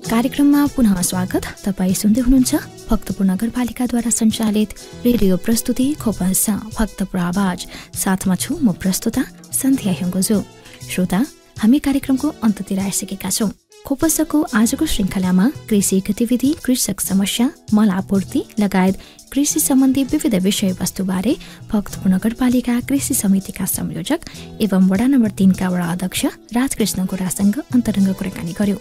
कार्यक्रममा पुनः स्वागत। तपाईँ सुन्दै हुनुहुन्छ भक्तपुर नगरपालिकाद्वारा सञ्चालित रेडियो प्रस्तुति खोपस भक्तपुर आवाज। साथमा छु म प्रस्तुता सन्ध्या हेङ्गोजो। श्रोता, हामी कार्यक्रमको अन्ततिर आइसकेका छौँ। खोपसको आजको श्रृङ्खलामा कृषि गतिविधि, कृषक समस्या, मल आपूर्ति लगायत कृषि सम्बन्धी विविध विषयवस्तुबारे भक्तपुर नगरपालिका कृषि समितिका संयोजक एवं वडा नम्बर 3 का वडा अध्यक्ष राजकृष्ण गोरासँग अन्तरङ्ग कुराकानी गर्यो।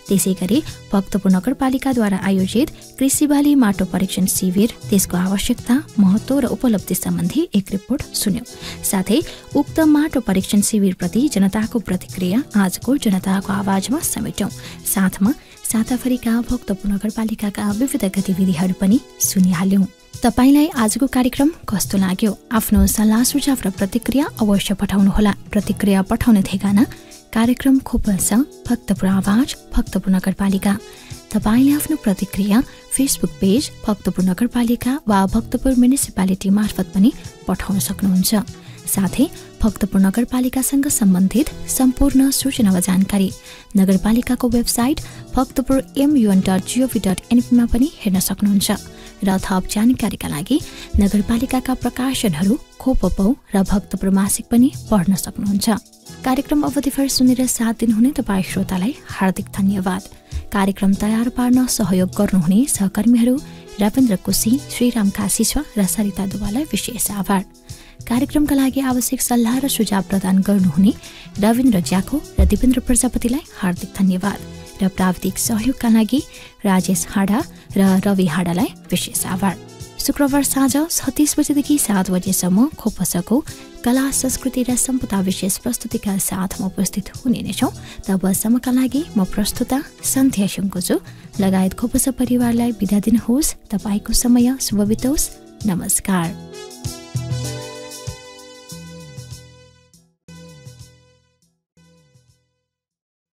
त्यसै गरी भक्तपुर नगरपालिकाद्वारा आयोजित कृषि बाली माटो परीक्षण शिविर, त्यसको आवश्यकता, महत्त्व र उपलब्धि सम्बन्धी एक रिपोर्ट सुन्यो। साथै उक्त माटो परीक्षण शिविरप्रति जनताको प्रतिक्रिया आजको जनताको आवाजमा समेट्यौं। साथमा साताभरिका भक्तपुर नगरपालिकाका विविध गतिविधिहरू पनि सुनिहाल्यौं। तपाईलाई आजको कार्यक्रम कस्तो लाग्यो? आफ्नो सल्लाह सुझाव र प्रतिक्रिया अवश्य पठाउनुहोला। प्रतिक्रिया पठाउने ठेगाना कार्यक्रम खोपस भक्तपुर आवाज भक्तपुर नगरपालिका। तपाईले आफ्नो प्रतिक्रिया फेसबुक पेज भक्तपुर नगरपालिका वा भक्तपुर म्युनिसिपालिटी मार्फत पनि पठाउन सक्नुहुन्छ। साथै भक्तपुर नगरपालिकासँग सम्बन्धित सम्पूर्ण सूचना वा जानकारी नगरपालिकाको वेबसाइट भक्तपुर mun.gov.np मा पनि हेर्न सक्नुहुन्छ। र थप जानकारीका लागि नगरपालिकाका प्रकाशनहरू खोपपौ र भक्तपुर मासिक पनि पढ्न सक्नुहुन्छ। कार्यक्रम अवधिभर सुनेर साथ दिनुहुने तपाईँ श्रोतालाई हार्दिक धन्यवाद। कार्यक्रम तयार पार्न सहयोग गर्नुहुने सहकर्मीहरू रविन्द्र कुसी, श्रीराम काशीश्व र सरिता दुवालाई विशेष आभार। कार्यक्रमका लागि आवश्यक सल्लाह र सुझाव प्रदान गर्नुहुने रविन्द्र ज्याको र दिपेन्द्र प्रजापतिलाई हार्दिक धन्यवाद र प्राविधिक सहयोगका लागि राजेश हाडा र रवि हाडालाई विशेष आभार। शुक्रबार साँझ 36 बजेदेखि 7 बजेसम्म खोपसको कला संस्कृति र सम्पदा विशेष प्रस्तुतिका साथ म उपस्थित हुने नै छौँ। तबसम्मका लागि म प्रस्तुता सन्ध्या सुङ्कोछु लगायत खोपसा परिवारलाई बिदा दिनुहोस्। तपाईँको समय शुभ बितोस्। नमस्कार।